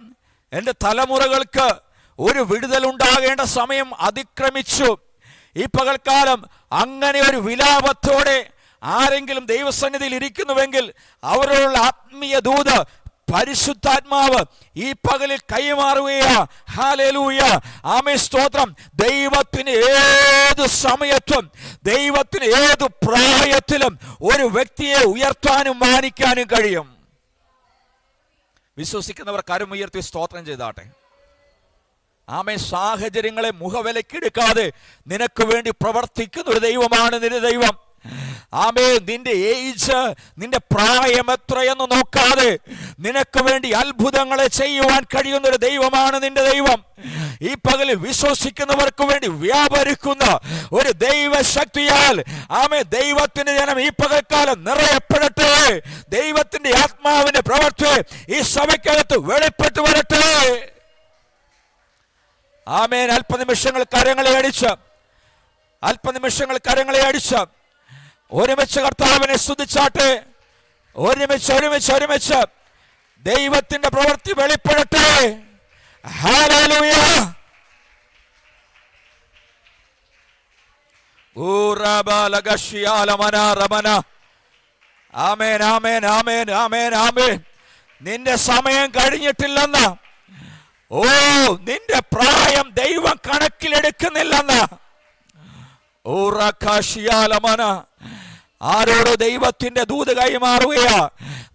എൻ്റെ തലമുറകൾക്ക് ഒരു വിടുതലുണ്ടാകേണ്ട സമയം അതിക്രമിച്ചു. ഈ പകൽക്കാലം അങ്ങനെ ഒരു വിലാപത്തോടെ ആരെങ്കിലും ദൈവസന്നിധിയിൽ ഇരിക്കുന്നുവെങ്കിൽ അവരോടുള്ള ആത്മീയ ദൂത് പരിശുദ്ധാത്മാവ് ഈ പകലിൽ കൈമാറുകയാ. ഹല്ലേലൂയ. ആമേൻ. സ്തോത്രം. ദൈവത്തിന് ഏത് സമയത്തും, ദൈവത്തിന് ഏത് പ്രായത്തിലും ഒരു വ്യക്തിയെ ഉയർത്താനും മാനിക്കാനും കഴിയും. വിശ്വസിക്കുന്നവർ കരമുയർത്തി സ്തോത്രം ചെയ്താട്ടെ. ആമേൻ. സാഹചര്യങ്ങളെ മുഖവിലക്കെടുക്കാതെ നിനക്ക് വേണ്ടി പ്രവർത്തിക്കുന്ന ഒരു ദൈവമാണ് നിന്റെ ദൈവം. ആമേൻ. നിന്റെ ഏജ്, നിന്റെ പ്രായം എത്രയെന്ന് നോക്കാതെ നിനക്ക് വേണ്ടി അത്ഭുതങ്ങളെ ചെയ്യുവാൻ കഴിയുന്ന ഒരു ദൈവമാണ് നിന്റെ ദൈവം. ഈ പകലിൽ വിശ്വസിക്കുന്നവർക്ക് വേണ്ടി വ്യാപരിക്കുന്ന ഒരു ദൈവശക്തിയാൽ ആമേൻ ദൈവത്തിന്റെ ജനം ഈ പകൽക്കാലം നിറയപ്പെടട്ടെ. ദൈവത്തിന്റെ ആത്മാവിന്റെ പ്രവൃത്തി ഈ സഭയ്ക്കകത്ത് വെളിപ്പെട്ടു വരട്ടെ. ആമേൻ. അല്പനിമിഷങ്ങൾ കരങ്ങളെ അടിച്ച് ഒരുമിച്ച് കർത്താവിനെ സ്തുതിച്ചാട്ടെ. ഒരുമിച്ച് ദൈവത്തിന്റെ പ്രവൃത്തി വെളിപ്പെടട്ടെ. ഹല്ലേലൂയ. ആമേൻ ആമേൻ ആമേൻ ആമേൻ ആമേൻ. നിന്റെ സമയം കഴിഞ്ഞിട്ടില്ലെന്ന്, നിന്റെ പ്രായം ദൈവം കണക്കിലെടുക്കുന്നില്ലെന്ന്. ആരോടോ ദൈവത്തിന്റെ ദൂത് കൈമാറുകയാ,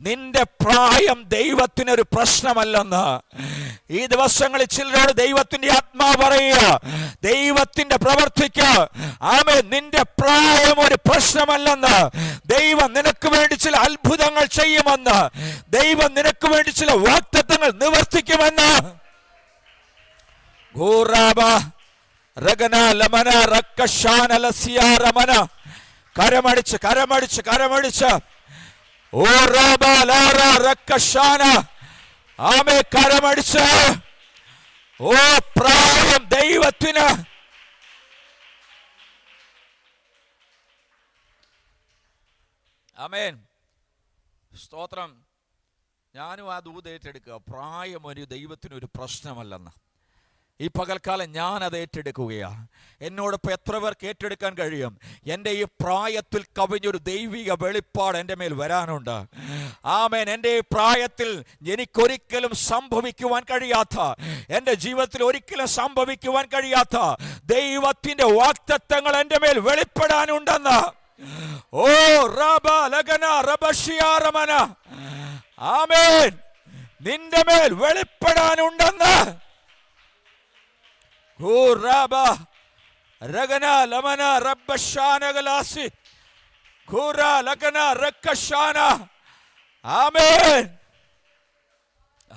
നിന്റെ പ്രായം ദൈവത്തിനൊരു പ്രശ്നമല്ലെന്ന്. ഈ ദിവസങ്ങളിൽ ചിലരോട് ദൈവത്തിന്റെ ആത്മാവ് പറയുക, ദൈവത്തിന്റെ പ്രവർത്തിക്ക് ആമേൻ നിന്റെ പ്രായം ഒരു പ്രശ്നമല്ലെന്ന്. ദൈവം നിനക്ക് വേണ്ടി ചില അത്ഭുതങ്ങൾ ചെയ്യുമെന്ന്, ദൈവം നിനക്ക് വേണ്ടി ചില വാഗ്ദത്തങ്ങൾ നിവർത്തിക്കുമെന്ന്. കരമടിച്ച് ആമേ കരമടിച്ച്. പ്രായം ദൈവത്തിന്. ആമേൻ. സ്തോത്രം. ഞാനും ആ ദൂത് ഏറ്റെടുക്കുക, പ്രായം ഒരു ദൈവത്തിനൊരു പ്രശ്നമല്ലെന്ന്. ഈ പകൽക്കാലം ഞാൻ അത് ഏറ്റെടുക്കുകയാണ്. എന്നോടൊപ്പം എത്ര പേർക്ക് ഏറ്റെടുക്കാൻ കഴിയും? എൻ്റെ ഈ പ്രായത്തിൽ കവിഞ്ഞൊരു ദൈവിക വെളിപ്പാട് എൻ്റെ മേൽ വരാനുണ്ട്. ആമേൻ. എൻ്റെ ഈ പ്രായത്തിൽ എനിക്കൊരിക്കലും സംഭവിക്കുവാൻ കഴിയാത്ത, എൻ്റെ ജീവിതത്തിൽ ഒരിക്കലും സംഭവിക്കുവാൻ കഴിയാത്ത ദൈവത്തിൻ്റെ വാഗ്ദത്തങ്ങൾ എൻ്റെ മേൽ വെളിപ്പെടാനുണ്ടെന്ന്. ആമേൻ. നിന്റെ മേൽ വെളിപ്പെടാനുണ്ടെന്ന്. ആമേൻ.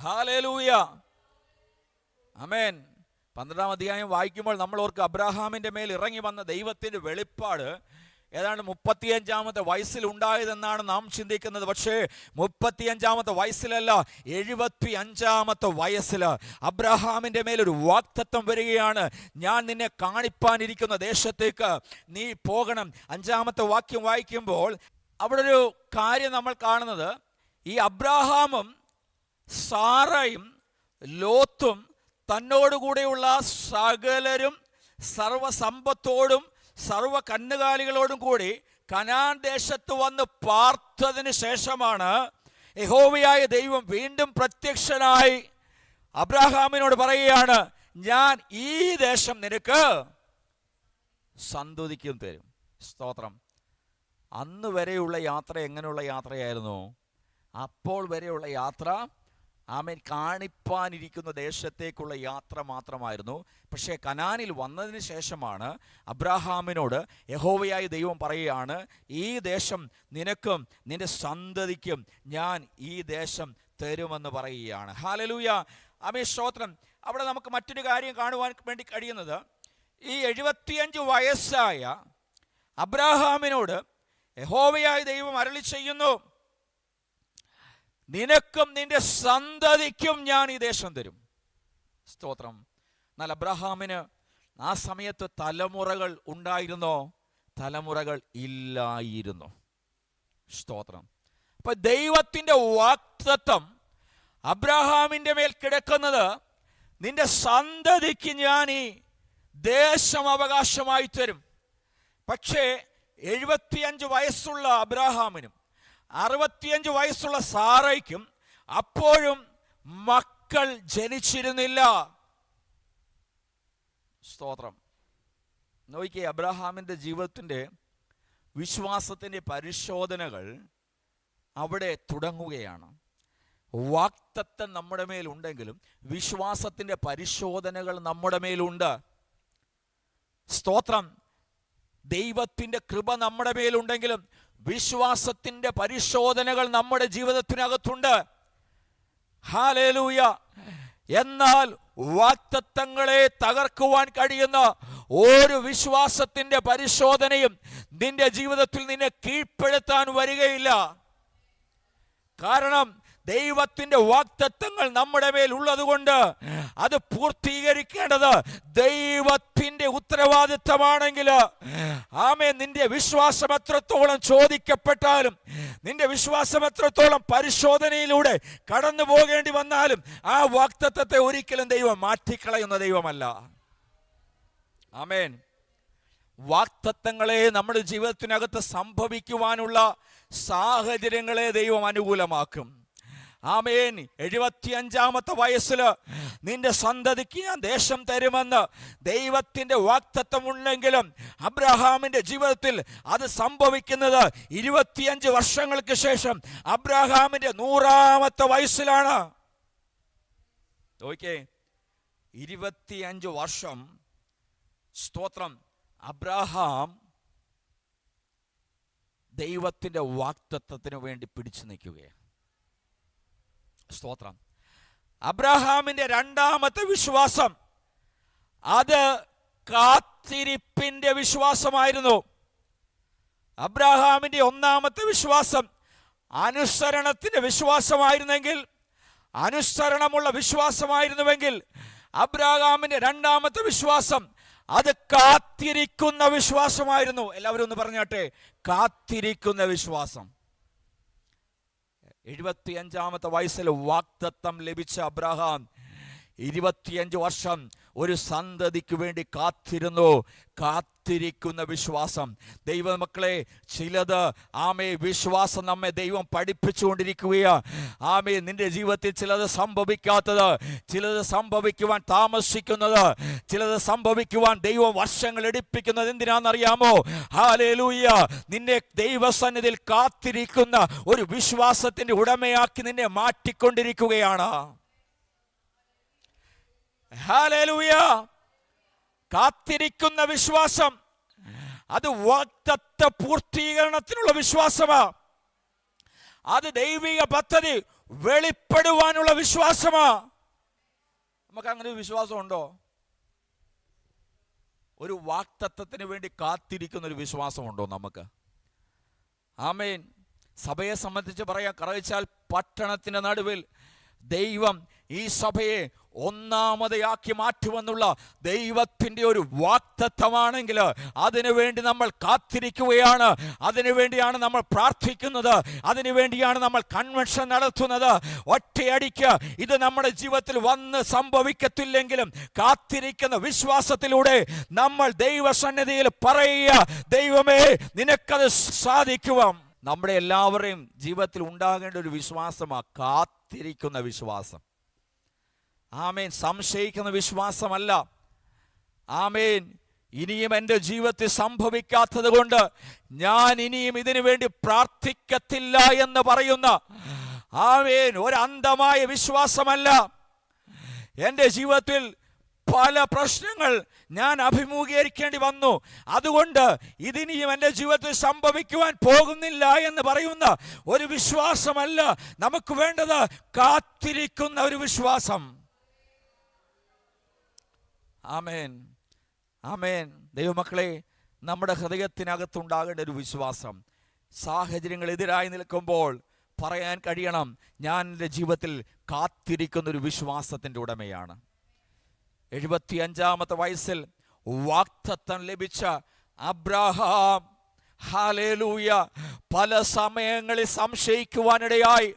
ഹല്ലേലൂയ. ആമേൻ. 12-ാം അധ്യായം വായിക്കുമ്പോൾ നമ്മൾ ഓർക്ക് അബ്രഹാമിന്റെ മേൽ ഇറങ്ങി വന്ന ദൈവത്തിന്റെ വെളിപ്പാട് ഏതാണ്ട് 35-ാമത്തെ വയസ്സിൽ ഉണ്ടായതെന്നാണ് നാം ചിന്തിക്കുന്നത്. പക്ഷേ 35-ാമത്തെ വയസ്സിലല്ല, 75-ാമത്തെ വയസ്സിൽ അബ്രഹാമിൻ്റെ മേലൊരു വാഗ്ദത്തം വരികയാണ്. ഞാൻ നിന്നെ കാണിപ്പാനിരിക്കുന്ന ദേശത്തേക്ക് നീ പോകണം. 5-ാമത്തെ വാക്യം വായിക്കുമ്പോൾ അവിടെ ഒരു കാര്യം നമ്മൾ കാണുന്നത്, ഈ അബ്രഹാമും സാറയും ലോത്തും തന്നോടുകൂടെയുള്ള സകലരും സർവസമ്പത്തോടും സർവ കന്നുകാലികളോടും കൂടി കനാൻ ദേശത്ത് വന്ന് പാർത്തതിന് ശേഷമാണ് യഹോവയായ ദൈവം വീണ്ടും പ്രത്യക്ഷനായി അബ്രഹാമിനോട് പറയുകയാണ്, ഞാൻ ഈ ദേശം നിനക്ക് സന്തതിക്കും തരും. സ്തോത്രം. അന്ന് വരെയുള്ള യാത്ര എങ്ങനെയുള്ള യാത്രയായിരുന്നു? അപ്പോൾ വരെയുള്ള യാത്ര ആമേൻ കാണിപ്പാനിരിക്കുന്ന ദേശത്തേക്കുള്ള യാത്ര മാത്രമായിരുന്നു. പക്ഷേ കനാനിൽ വന്നതിന് ശേഷമാണ് അബ്രഹാമിനോട് യഹോവയായ ദൈവം പറയുകയാണ്, ഈ ദേശം നിനക്കും നിന്റെ സന്തതിക്കും ഞാൻ ഈ ദേശം തരുമെന്ന് പറയുകയാണ്. ഹല്ലേലൂയ. ആമേൻ. സ്തോത്രം. അവിടെ നമുക്ക് മറ്റൊരു കാര്യം കാണുവാൻ വേണ്ടി കഴിയുന്നത്, ഈ 75 വയസ്സായ അബ്രഹാമിനോട് യഹോവയായ ദൈവം അരുളി ചെയ്യുന്നു, നിനക്കും നിന്റെ സന്തതിക്കും ഞാൻ ഈ ദേശം തരും. സ്തോത്രം. എന്നാൽ അബ്രഹാമിന് ആ സമയത്ത് തലമുറകൾ ഉണ്ടായിരുന്നോ? തലമുറകൾ ഇല്ലായിരുന്നു. സ്തോത്രം. അപ്പൊ ദൈവത്തിന്റെ വാഗ്ദത്തം അബ്രഹാമിന്റെ മേൽ കിടക്കുന്നത്, നിന്റെ സന്തതിക്ക് ഞാൻ ഈ ദേശം അവകാശമായി തരും. പക്ഷേ 75 വയസ്സുള്ള അബ്രഹാമിനും 65 വയസ്സുള്ള സാറയ്ക്കും അപ്പോഴും മക്കൾ ജനിച്ചിരുന്നില്ല. സ്തോത്രം. നോക്കിയേ, അബ്രഹാമിൻ്റെ ജീവിതത്തിൻ്റെ വിശ്വാസത്തിൻ്റെ പരിശോധനകൾ അവിടെ തുടങ്ങുകയാണ്. വാഗ്ദത്തം നമ്മുടെ മേലുണ്ടെങ്കിലും വിശ്വാസത്തിൻ്റെ പരിശോധനകൾ നമ്മുടെ മേലുണ്ട്. സ്തോത്രം. ദൈവത്തിൻ്റെ കൃപ നമ്മുടെ മേലുണ്ടെങ്കിലും വിശ്വാസത്തിൻ്റെ പരിശോധനകൾ നമ്മുടെ ജീവിതത്തിനകത്തുണ്ട്. ഹല്ലേലൂയ. എന്നാൽ വാഗ്ദത്തങ്ങളെ തകർക്കുവാൻ കഴിയുന്ന ഒരു വിശ്വാസത്തിന്റെ പരിശോധനയും നിന്റെ ജീവിതത്തിൽ നിന്നെ കീഴ്പ്പെടുത്താൻ വരികയില്ല. കാരണം ദൈവത്തിന്റെ വാഗ്ദത്തങ്ങൾ നമ്മുടെ മേൽ ഉള്ളതുകൊണ്ട് അത് പൂർത്തീകരിക്കേണ്ടത് ദൈവത്തിന്റെ ഉത്തരവാദിത്തമാണെങ്കിൽ, ആമേൻ, നിന്റെ വിശ്വാസം എത്രത്തോളം ചോദിക്കപ്പെട്ടാലും, നിന്റെ വിശ്വാസം എത്രത്തോളം പരിശോധനയിലൂടെ കടന്നു പോകേണ്ടി വന്നാലും ആ വാഗ്ദത്തത്തെ ഒരിക്കലും ദൈവം മാറ്റിക്കളയുന്ന ദൈവമല്ല. ആമേൻ. വാഗ്ദത്തങ്ങളെ നമ്മുടെ ജീവിതത്തിനകത്ത് സംഭവിക്കുവാനുള്ള സാഹചര്യങ്ങളെ ദൈവം അനുകൂലമാക്കും. ആമേൻ. 75-ാമത്തെ വയസ്സിൽ നിന്റെ സന്തതിക്ക് ഞാൻ ദേശം തരുമെന്ന് ദൈവത്തിന്റെ വാഗ്ദത്തമുണ്ടെങ്കിലും അബ്രഹാമിന്റെ ജീവിതത്തിൽ അത് സംഭവിക്കുന്നത് 25 വർഷങ്ങൾക്ക് ശേഷം അബ്രഹാമിന്റെ 100-ാമത്തെ വയസ്സിലാണ്. ഓക്കേ, 25 വർഷം, സ്തോത്രം, അബ്രഹാം ദൈവത്തിന്റെ വാഗ്ദത്തത്തിന് വേണ്ടി പിടിച്ചു നിൽക്കുകയാണ്. സ്തോത്രം. അബ്രഹാമിന്റെ 2-ാമത്തെ വിശ്വാസം അത് കാത്തിരിപ്പിന്റെ വിശ്വാസമായിരുന്നു. അബ്രഹാമിന്റെ 1-ാമത്തെ വിശ്വാസം അനുസരണത്തിന്റെ വിശ്വാസമായിരുന്നെങ്കിൽ, അനുസരണമുള്ള വിശ്വാസമായിരുന്നുവെങ്കിൽ, അബ്രഹാമിന്റെ 2-ാമത്തെ വിശ്വാസം അത് കാത്തിരിക്കുന്ന വിശ്വാസമായിരുന്നു. എല്ലാവരും ഒന്ന് പറഞ്ഞാട്ടെ, കാത്തിരിക്കുന്ന വിശ്വാസം. 75-ാമത്തെ വയസ്സിൽ വാഗ്ദത്തം ലഭിച്ച അബ്രഹാം 25 വർഷം ഒരു സന്തതിക്ക് വേണ്ടി കാത്തിരുന്നു. കാത്തിരിക്കുന്ന വിശ്വാസം. ദൈവമക്കളെ, ചിലത് ആമേ വിശ്വാസം നമ്മെ ദൈവം പഠിപ്പിച്ചുകൊണ്ടിരിക്കുകയാ. ആമേ, നിന്റെ ജീവിതത്തിൽ ചിലത് സംഭവിക്കാത്തത്, ചിലത് സംഭവിക്കുവാൻ താമസിക്കുന്നത്, ചിലത് സംഭവിക്കുവാൻ ദൈവം വർഷങ്ങൾ എടുപ്പിക്കുന്നത് എന്തിനാണെന്നറിയാമോ? ഹല്ലേലൂയ. നിന്നെ ദൈവസന്നിധിയിൽ കാത്തിരിക്കുന്ന ഒരു വിശ്വാസത്തിന്റെ ഉടമയാക്കി നിന്നെ മാറ്റിക്കൊണ്ടിരിക്കുകയാണ്. ഹല്ലേലൂയ. കാത്തിരിക്കുന്ന വിശ്വാസം അത് വാഗ്ദത്ത പൂർത്തീകരണത്തിനുള്ള വിശ്വാസമാ. അത് ദൈവിക പദ്ധതി വെളിപ്പെടുവാനുള്ള വിശ്വാസമാ. നമുക്ക് അങ്ങനെ ഒരു വിശ്വാസം ഉണ്ടോ? ഒരു വാഗ്ദത്തത്തിന് വേണ്ടി കാത്തിരിക്കുന്ന ഒരു വിശ്വാസമുണ്ടോ നമുക്ക്? ആമേൻ. സഭയെ സംബന്ധിച്ച് പറയാൻ കറയിച്ചാൽ പട്ടണത്തിന്റെ നടുവിൽ ദൈവം ഈ സഭയെ ഒന്നാമതയാക്കി മാറ്റുമെന്നുള്ള ദൈവത്തിൻ്റെ ഒരു വാഗ്ദത്തമാണെങ്കിൽ അതിനുവേണ്ടി നമ്മൾ കാത്തിരിക്കുകയാണ്. അതിനുവേണ്ടിയാണ് നമ്മൾ പ്രാർത്ഥിക്കുന്നത്. അതിനുവേണ്ടിയാണ് നമ്മൾ കൺവെൻഷൻ നടത്തുന്നത്. ഒറ്റയടിക്ക് ഇത് നമ്മുടെ ജീവിതത്തിൽ വന്ന് സംഭവിക്കത്തില്ലെങ്കിലും കാത്തിരിക്കുന്ന വിശ്വാസത്തിലൂടെ നമ്മൾ ദൈവസന്നിധിയിൽ പറയുക, ദൈവമേ നിനക്കത് സാധിക്കുവാൻ. നമ്മുടെ എല്ലാവരുടെയും ജീവിതത്തിൽ ഉണ്ടാകേണ്ട ഒരു വിശ്വാസമാണ് കാത്തിരിക്കുന്ന വിശ്വാസം. ആമേൻ. സംശയിക്കുന്ന വിശ്വാസമല്ല. ആമേൻ. ഇനിയും എൻ്റെ ജീവിതത്തിൽ സംഭവിക്കാത്തത് കൊണ്ട് ഞാൻ ഇനിയും ഇതിനു വേണ്ടി പ്രാർത്ഥിക്കത്തില്ല എന്ന് പറയുന്ന, ആമേൻ, ഒരു അന്ധമായ വിശ്വാസമല്ല. എൻ്റെ ജീവിതത്തിൽ പല പ്രശ്നങ്ങൾ ഞാൻ അഭിമുഖീകരിക്കേണ്ടി വന്നു, അതുകൊണ്ട് ഇതിനിയും എൻ്റെ ജീവിതത്തിൽ സംഭവിക്കുവാൻ പോകുന്നില്ല എന്ന് പറയുന്ന ഒരു വിശ്വാസമല്ല നമുക്ക് വേണ്ടത്. കാത്തിരിക്കുന്ന ഒരു വിശ്വാസം. ആമേൻ. ആമേൻ. ദൈവമക്കളെ, നമ്മുടെ ഹൃദയത്തിനകത്തുണ്ടാകേണ്ട ഒരു വിശ്വാസം സാഹചര്യങ്ങൾ എതിരായി നിൽക്കുമ്പോൾ പറയാൻ കഴിയണം, ഞാൻ എൻ്റെ ജീവിതത്തിൽ കാത്തിരിക്കുന്നൊരു വിശ്വാസത്തിൻ്റെ ഉടമയാണ്. 75-ാമത്തെ വയസ്സിൽ വാഗ്ദത്തം ലഭിച്ച അബ്രഹാം, ഹല്ലേലൂയ, പല സമയങ്ങളിൽ സംശയിക്കുവാനിടയായി.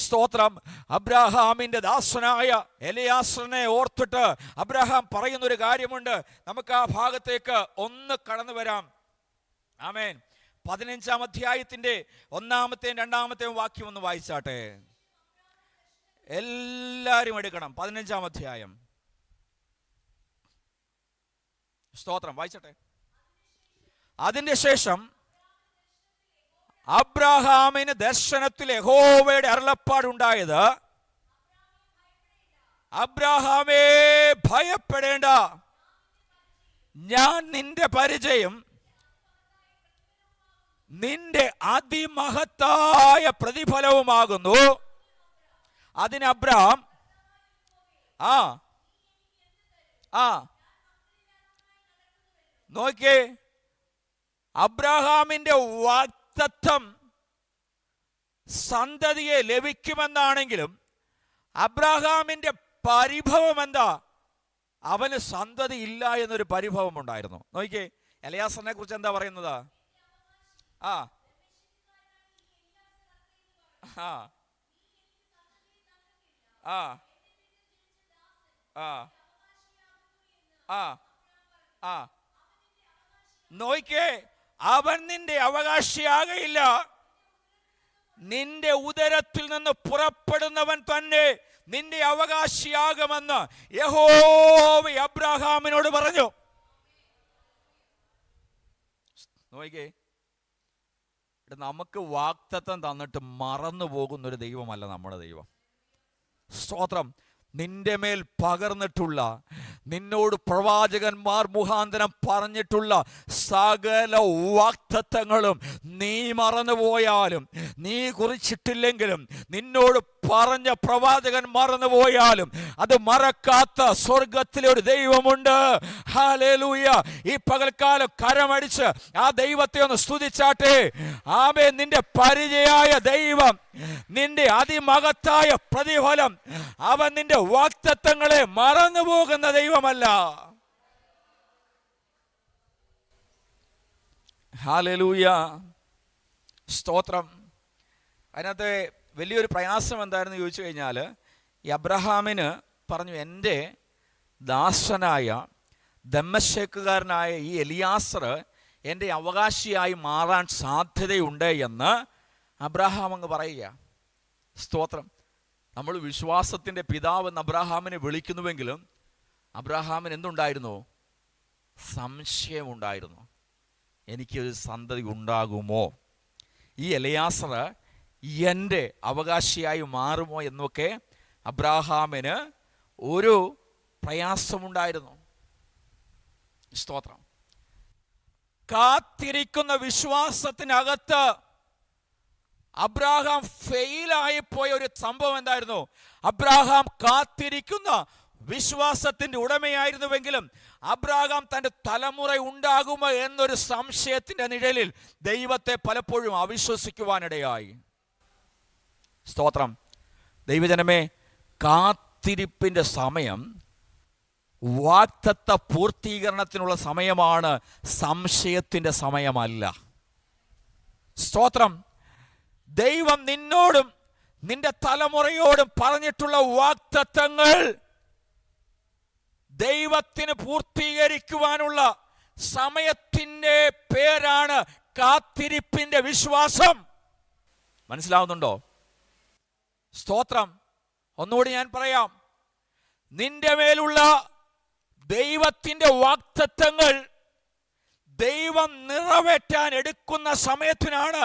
സ്തോത്രം. അബ്രഹാമിന്റെ ദാസനായ എലിയാസറിനെ ഓർത്തിട്ട് അബ്രഹാം പറയുന്നൊരു കാര്യമുണ്ട്. നമുക്ക് ആ ഭാഗത്തേക്ക് ഒന്ന് കടന്നു വരാം. ആമേൻ. 15-ാം അധ്യായത്തിന്റെ 1-ാമത്തെയും 2-ാമത്തെയും വാക്യം ഒന്ന് വായിച്ചാട്ടെ. എല്ലാവരും എടുക്കണം. 15-ാം അധ്യായം. സ്തോത്രം. വായിച്ചട്ടെ. അതിന്റെ ശേഷം അബ്രഹാമിന് ദർശനത്തിൽ യഹോവയുടെ അരുളപ്പാടുണ്ടായത്, അബ്രഹാമേ ഭയപ്പെടേണ്ട, ഞാൻ നിന്റെ പരിചയം നിന്റെ അതിമഹത്തായ പ്രതിഫലവുമാകുന്നു. അതിന് അബ്രഹാം ആ നോക്കിയേ, അബ്രഹാമിന്റെ വാഗ്ദത്തം സന്തതിയെ ലഭിക്കുമെന്നാണെങ്കിലും അബ്രഹാമിന്റെ പരിഭവം എന്താ? അവന് സന്തതി ഇല്ല എന്നൊരു പരിഭവം ഉണ്ടായിരുന്നു. നോക്കിയേ, എലയാസറിനെ കുറിച്ച് എന്താ പറയുന്നത്? ആ ആ ആ ആ ആ ആ നോക്കിയേ, അവൻ നിന്റെ അവകാശിയാകയില്ല, നിന്റെ ഉദരത്തിൽ നിന്ന് പുറപ്പെടുന്നവൻ തന്നെ നിന്റെ അവകാശിയാകുമെന്ന് യഹോവ അബ്രഹാമിനോട് പറഞ്ഞു. നോക്കിയേ, നമുക്ക് വാഗ്ദത്തം തന്നിട്ട് മറന്നു പോകുന്നൊരു ദൈവമല്ല നമ്മുടെ ദൈവം. സ്തോത്രം. നിന്റെ മേൽ പകർന്നിട്ടുള്ള, നിന്നോട് പ്രവാചകന്മാർ മുഖാന്തരം പറഞ്ഞിട്ടുള്ള സകല വാഗ്ദത്തങ്ങളും നീ മറന്നുപോയാലും, നീ കുറിച്ചിട്ടില്ലെങ്കിലും, നിന്നോട് പറഞ്ഞ പ്രവാചകൻ മറന്നുപോയാലും അത് മറക്കാത്ത സ്വർഗത്തിലെ ഒരു ദൈവമുണ്ട്. ഹല്ലേലൂയ. ഈ പകൽക്കാലം കരമടിച്ച് ആ ദൈവത്തെ ഒന്ന് സ്തുതിച്ചാട്ടെ. ആമേൻ. നിന്റെ പരിചയായ ദൈവം, നിന്റെ അതിമഹത്തായ പ്രതിഫലം, അവൻ നിന്റെ വാഗ്ദത്തങ്ങളെ മറന്നു പോകുന്ന ദൈവമല്ല. ഹല്ലേലൂയ. സ്തോത്രം. അതിനകത്ത് വലിയൊരു പ്രയാസം എന്തായിരുന്നു ചോദിച്ചു കഴിഞ്ഞാൽ, ഈ അബ്രഹാമിന് പറഞ്ഞു, എൻ്റെ ദാസനായ ദമ്മശ്ശേക്കുകാരനായ ഈ എലിയാസർ എൻ്റെ അവകാശിയായി മാറാൻ സാധ്യതയുണ്ട് എന്ന് അബ്രഹാം അങ്ങ് പറയുക. സ്തോത്രം. നമ്മൾ വിശ്വാസത്തിൻ്റെ പിതാവെന്ന് അബ്രഹാമിനെ വിളിക്കുന്നുവെങ്കിലും അബ്രഹാമിന് എന്തുണ്ടായിരുന്നു? സംശയമുണ്ടായിരുന്നു. എനിക്കൊരു സന്തതി ഉണ്ടാകുമോ? ഈ എലിയാസർ എൻ്റെ അവകാശിയായി മാറുമോ എന്നൊക്കെ അബ്രഹാമിന് ഒരു പ്രയാസമുണ്ടായിരുന്നു. സ്തോത്രം. കാത്തിരിക്കുന്ന വിശ്വാസത്തിനകത്ത് അബ്രഹാം ഫെയിലായിപ്പോയ ഒരു സംഭവം എന്തായിരുന്നു? അബ്രഹാം കാത്തിരിക്കുന്ന വിശ്വാസത്തിന്റെ ഉടമയായിരുന്നുവെങ്കിലും അബ്രഹാം തൻ്റെ തലമുറ ഉണ്ടാകുമോ എന്നൊരു സംശയത്തിന്റെ നിഴലിൽ ദൈവത്തെ പലപ്പോഴും അവിശ്വസിക്കുവാനിടയായി. സ്തോത്രം. ദൈവജനമേ, കാത്തിരിപ്പിന്റെ സമയം വാഗ്ദത്ത പൂർത്തീകരണത്തിനുള്ള സമയമാണ്, സംശയത്തിന്റെ സമയമല്ല. സ്തോത്രം. ദൈവം നിന്നോടും നിന്റെ തലമുറയോടും പറഞ്ഞിട്ടുള്ള വാഗ്ദത്തങ്ങൾ ദൈവത്തിന് പൂർത്തീകരിക്കുവാനുള്ള സമയത്തിന്റെ പേരാണ് കാത്തിരിപ്പിന്റെ വിശ്വാസം. മനസ്സിലാവുന്നുണ്ടോ? സ്തോത്രം. ഒന്നുകൂടി ഞാൻ പറയാം. നിന്റെ മേലുള്ള ദൈവത്തിന്റെ വാഗ്ദത്തങ്ങൾ ദൈവം നിറവേറ്റാൻ എടുക്കുന്ന സമയത്തിനാണ്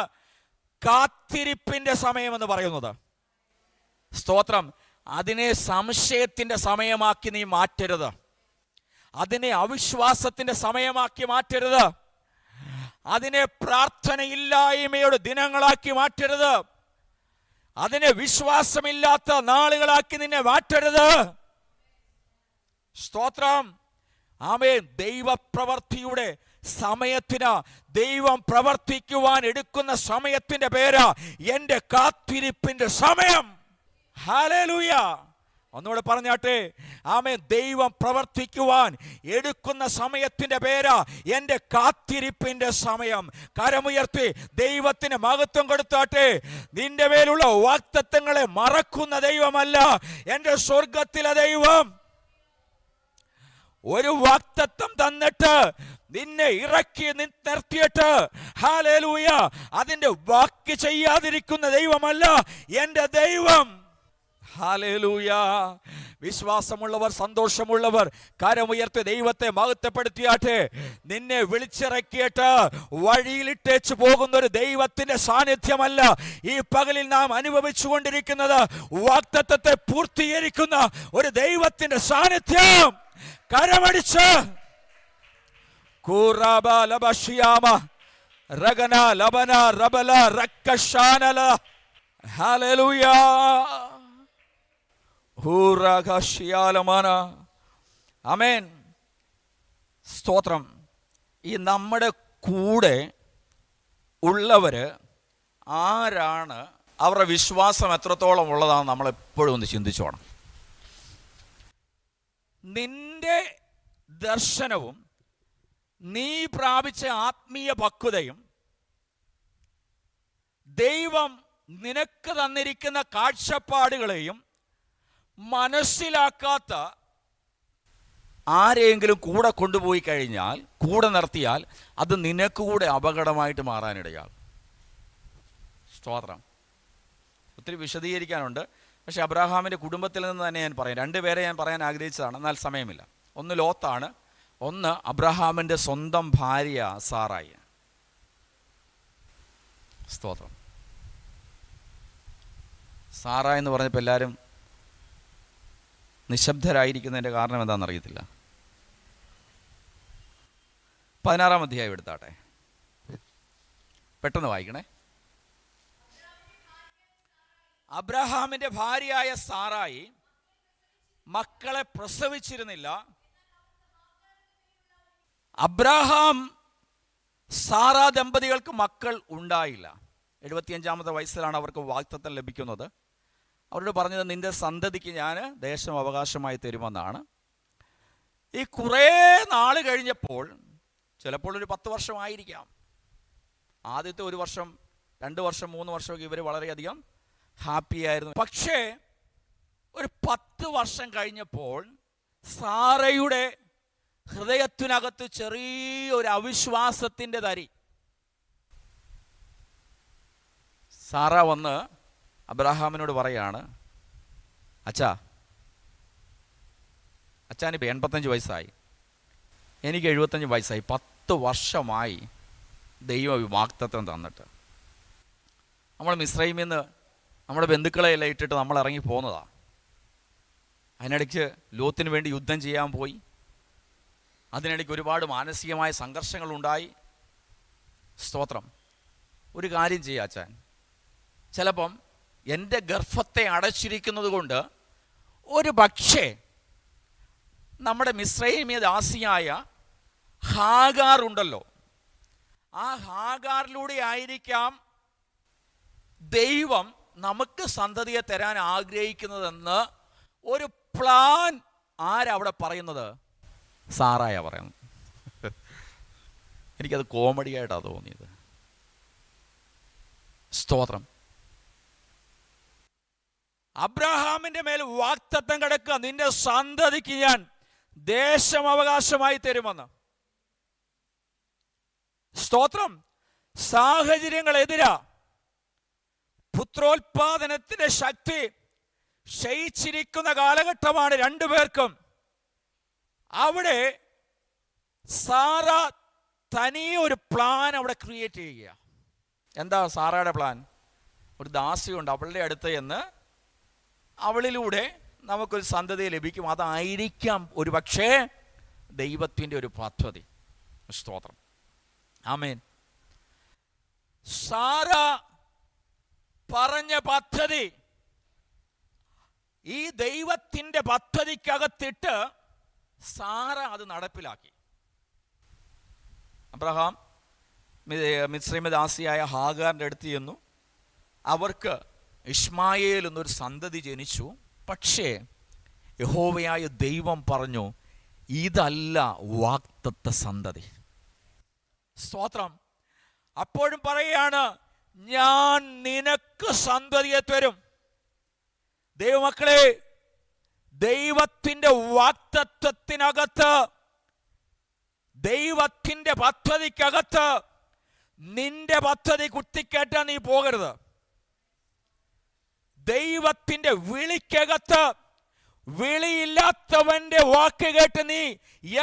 കാത്തിരിപ്പിന്റെ സമയമെന്ന് പറയുന്നത്. സ്തോത്രം. അതിനെ സംശയത്തിന്റെ സമയമാക്കി നീ മാറ്റരുത്. അതിനെ അവിശ്വാസത്തിന്റെ സമയമാക്കി മാറ്റരുത്. അതിനെ പ്രാർത്ഥനയില്ലായ്മയുടെ ദിനങ്ങളാക്കി മാറ്റരുത്. അതിനെ വിശ്വാസമില്ലാത്ത നാളുകളാക്കി നിന്നെ മാറ്റരുത്. സ്തോത്രം. ആമേൻ. ദൈവപ്രവർത്തിയുടെ സമയത്തിന്, ദൈവം പ്രവർത്തിക്കുവാൻ എടുക്കുന്ന സമയത്തിന്റെ പേരാ എൻ്റെ കാത്തിരിപ്പിന്റെ സമയം. ഹല്ലേലൂയ. ഒന്നുകൂടെ പറഞ്ഞാട്ടെ. ആമേൻ. ദൈവം പ്രവർത്തിക്കുവാൻ എടുക്കുന്ന സമയത്തിന്റെ പേരാ എൻ്റെ കാത്തിരിപ്പിന്റെ സമയം. കരമുയർത്തി ദൈവത്തിന് മഹത്വം കൊടുത്താട്ടെ. നിന്റെ മേലുള്ള വാഗ്ദത്തങ്ങളെ മറക്കുന്ന ദൈവമല്ല എൻ്റെ സ്വർഗത്തിലെ ദൈവം. ഒരു വാഗ്ദത്തം തന്നിട്ട് നിന്നെ ഇറക്കി നിർത്തിയിട്ട് ഹല്ലേലൂയ അതിന്റെ വാക്ക് ചെയ്യാതിരിക്കുന്ന ദൈവമല്ല എൻ്റെ ദൈവം. ഹല്ലേലൂയ. വിശ്വാസമുള്ളവർ, സന്തോഷമുള്ളവർ കരമുയർത്തി ദൈവത്തെ മഹത്വപ്പെടുത്തിയാട്ടെ. നിന്നെ വിളിച്ചിറക്കിയിട്ട് വഴിയിലിട്ടേച്ചു പോകുന്ന ഒരു ദൈവത്തിന്റെ സാന്നിധ്യമല്ല ഈ പകലിൽ നാം അനുഭവിച്ചു കൊണ്ടിരിക്കുന്നത്. വാഗ്ദത്തത്തെ പൂർത്തീകരിക്കുന്ന ഒരു ദൈവത്തിന്റെ സാന്നിധ്യം. കരമടിച്ച് കൂറാബ ലബശിയാമ രഗന ലബന റബല റക്കശാനല ഹല്ലേലൂയ ഹൂറഗശിയാലമന ആമേൻ. സ്തോത്രം. ഈ നമ്മുടെ കൂടെ ഉള്ളവർ ആരാണ്, അവരുടെ വിശ്വാസം എത്രത്തോളം ഉള്ളതാണെന്ന് നമ്മൾ എപ്പോഴും ഒന്ന് ചിന്തിച്ചോണം. നിന്റെ ദർശനവും നീ പ്രാപിച്ച ആത്മീയ പക്വതയും ദൈവം നിനക്ക് തന്നിരിക്കുന്ന കാഴ്ചപ്പാടുകളെയും മനസ്സിലാക്കാത്ത ആരെയെങ്കിലും കൂടെ കൊണ്ടുപോയി കഴിഞ്ഞാൽ, കൂടെ നിർത്തിയാൽ, അത് നിനക്ക് കൂടെ അപകടമായിട്ട് മാറാനിടയാകും. സ്തോത്രം. ഒത്തിരി വിശദീകരിക്കാനുണ്ട്. പക്ഷേ അബ്രഹാമിൻ്റെ കുടുംബത്തിൽ നിന്ന് തന്നെ ഞാൻ പറയാം. രണ്ടുപേരെ ഞാൻ പറയാൻ ആഗ്രഹിച്ചതാണ്, എന്നാൽ സമയമില്ല. ഒന്ന് ലോത്താണ്, ഒന്ന് അബ്രഹാമിൻ്റെ സ്വന്തം ഭാര്യ സാറായി. സ്തോത്രം. സാറ എന്ന് പറഞ്ഞപ്പോൾ എല്ലാവരും നിശബ്ദരായിരിക്കുന്നതിൻ്റെ കാരണം എന്താണെന്നറിയത്തില്ല. 16-ാം അധ്യായം എടുത്താട്ടെ, പെട്ടെന്ന് വായിക്കണേ. അബ്രഹാമിൻ്റെ ഭാര്യയായ സാറായി മക്കളെ പ്രസവിച്ചിരുന്നില്ല. അബ്രഹാം സാറാ ദമ്പതികൾക്ക് മക്കൾ ഉണ്ടായില്ല. 75-ാമത്തെ വയസ്സിലാണ് അവർക്ക് വാഗ്ദത്തം ലഭിക്കുന്നത്. അവരോട് പറഞ്ഞത്, നിന്റെ സന്തതിക്ക് ഞാൻ ദേശം അവകാശമായി തരുമെന്നാണ്. ഈ കുറേ നാൾ കഴിഞ്ഞപ്പോൾ, ചിലപ്പോൾ ഒരു 10 വർഷമായിരിക്കാം, ആദ്യത്തെ 1 വർഷം 2 വർഷം 3 വർഷമൊക്കെ ഇവർ വളരെയധികം ഹാപ്പി ആയിരുന്നു. പക്ഷേ ഒരു 10 വർഷം കഴിഞ്ഞപ്പോൾ സാറയുടെ ഹൃദയത്തിനകത്ത് ചെറിയൊരു അവിശ്വാസത്തിൻ്റെ തരി. സാറ വന്ന് അബ്രഹാമിനോട് പറയാണ്, അച്ഛനിപ്പോൾ 85 വയസ്സായി, എനിക്ക് 75 വയസ്സായി, 10 വർഷമായി ദൈവം വാഗ്ദത്തം തന്നിട്ട്. നമ്മൾ മിസ്രൈമിൽ നിന്ന് നമ്മുടെ ബന്ധുക്കളെ എല്ലാം ഇട്ടിട്ട് നമ്മൾ ഇറങ്ങി പോകുന്നതാണ്. അതിനിടയ്ക്ക് ലോത്തിന് വേണ്ടി യുദ്ധം ചെയ്യാൻ പോയി. അതിനിടയ്ക്ക് ഒരുപാട് മാനസികമായ സംഘർഷങ്ങളുണ്ടായി. സ്തോത്രം. ഒരു കാര്യം ചെയ്യുക അച്ഛൻ, ചിലപ്പം എൻ്റെ ഗർഭത്തെ അടച്ചിരിക്കുന്നത് കൊണ്ട് ഒരു പക്ഷേ നമ്മുടെ മിസ്രൈമ്യ ദാസിയായ ഹാഗാർ ഉണ്ടല്ലോ, ആ ഹാഗാറിലൂടെ ആയിരിക്കാം ദൈവം നമുക്ക് സന്തതിയെ തരാൻ ആഗ്രഹിക്കുന്നതെന്ന് ഒരു പ്ലാൻ ആരവിടെ പറയുന്നത്? സാറായ പറയുന്നത്. എനിക്കത് കോമഡിയായിട്ടാണ് തോന്നിയത്. സ്തോത്രം. അബ്രഹാമിൻ്റെ മേൽ വാഗ്ദത്തം കിടക്കുക, നിന്റെ സന്തതിക്ക് ഞാൻ ദേശം അവകാശമായി തരുമെന്ന്. സ്തോത്രം. സാഹചര്യങ്ങൾ എതിരാ, പുത്രോത്പാദനത്തിന്റെ ശക്തി ക്ഷയിച്ചിരിക്കുന്ന കാലഘട്ടമാണ് രണ്ടുപേർക്കും. അവിടെ സാറ തനിയെ ഒരു പ്ലാൻ അവിടെ ക്രിയേറ്റ് ചെയ്യുക. എന്താ സാറയുടെ പ്ലാൻ? ഒരു ദാസിയുണ്ട്, അവളുടെ അടുത്ത് എന്ന് അവളിലൂടെ നമുക്കൊരു സന്തതി ലഭിക്കും. അതായിരിക്കാം ഒരു പക്ഷേ ദൈവത്തിൻ്റെ ഒരു പദ്ധതി. സ്തോത്രം. ആമേൻ. സാറ പറഞ്ഞ പദ്ധതി ഈ ദൈവത്തിൻ്റെ പദ്ധതിക്കകത്തിട്ട് സാറ അത് നടപ്പിലാക്കി. അബ്രഹാം മിസ്രൈമ്യ ദാസിയായ ഹാഗാറിൻ്റെ അടുത്ത് ചെന്നു. അവർക്ക് ഇശ്മായേൽ എന്നൊരു സന്തതി ജനിച്ചു. പക്ഷേ യഹോവയായ ദൈവം പറഞ്ഞു, ഇതല്ല വാഗ്ദത്ത സന്തതി. സ്തോത്രം. അപ്പോഴും പറയുകയാണ്, ഞാൻ നിനക്ക് സന്തതിയെ തരും. ദൈവമക്കളെ, ദൈവത്തിൻ്റെ വാഗ്ദത്തത്തിനകത്ത്, ദൈവത്തിൻ്റെ പദ്ധതിക്കകത്ത് നിന്റെ പദ്ധതി കുത്തിക്കേറ്റാൻ നീ പോകരുത്. ദൈവത്തിൻ്റെ വിളിക്കകത്ത് വിളിയില്ലാത്തവന്റെ വാക്ക് കേട്ട് നീ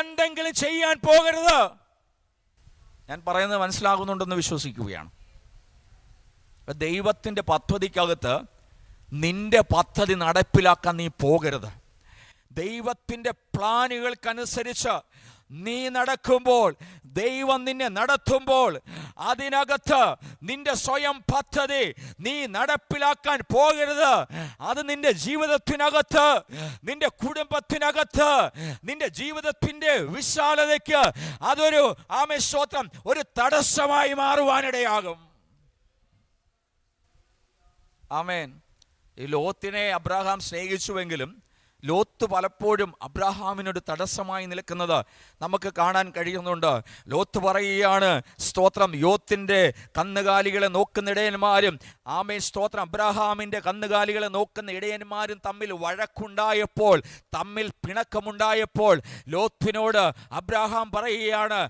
എന്തെങ്കിലും ചെയ്യാൻ പോകരുത്. ഞാൻ പറയുന്നത് മനസ്സിലാകുന്നുണ്ടെന്ന് വിശ്വസിക്കുകയാണ്. ദൈവത്തിൻ്റെ പദ്ധതിക്കകത്ത് നിന്റെ പദ്ധതി നടപ്പിലാക്കാൻ നീ പോകരുത്. ദൈവത്തിൻ്റെ പ്ലാനുകൾക്കനുസരിച്ച് നീ നടക്കുമ്പോൾ, ദൈവം നിന്നെ നടത്തുമ്പോൾ, അതിനകത്ത് നിന്റെ സ്വയം പദ്ധതി നീ നടപ്പിലാക്കാൻ പോകരുത്. അത് നിന്റെ ജീവിതത്തിനകത്ത്, നിന്റെ കുടുംബത്തിനകത്ത്, നിന്റെ ജീവിതത്തിന്റെ വിശാലതയ്ക്ക് അതൊരു സ്തോത്രം ഒരു തടസ്സമായി മാറുവാനിടയാകും. ആമേൻ. ഈ ലോത്തിനെ അബ്രാഹാം സ്നേഹിച്ചുവെങ്കിലും ലോത്ത് പലപ്പോഴും അബ്രാഹാമിനൊരു തടസ്സമായി നിൽക്കുന്നത് നമുക്ക് കാണാൻ കഴിയുന്നുണ്ട്. ലോത്ത് പറയുകയാണ്, സ്തോത്രം, യോത്തിൻ്റെ കന്നുകാലികളെ നോക്കുന്ന ഇടയന്മാരും സ്തോത്രം അബ്രാഹാമിൻ്റെ കന്നുകാലികളെ നോക്കുന്ന ഇടയന്മാരും തമ്മിൽ വഴക്കുണ്ടായപ്പോൾ, തമ്മിൽ പിണക്കമുണ്ടായപ്പോൾ ലോത്തിനോട് അബ്രാഹാം പറയുകയാണ്,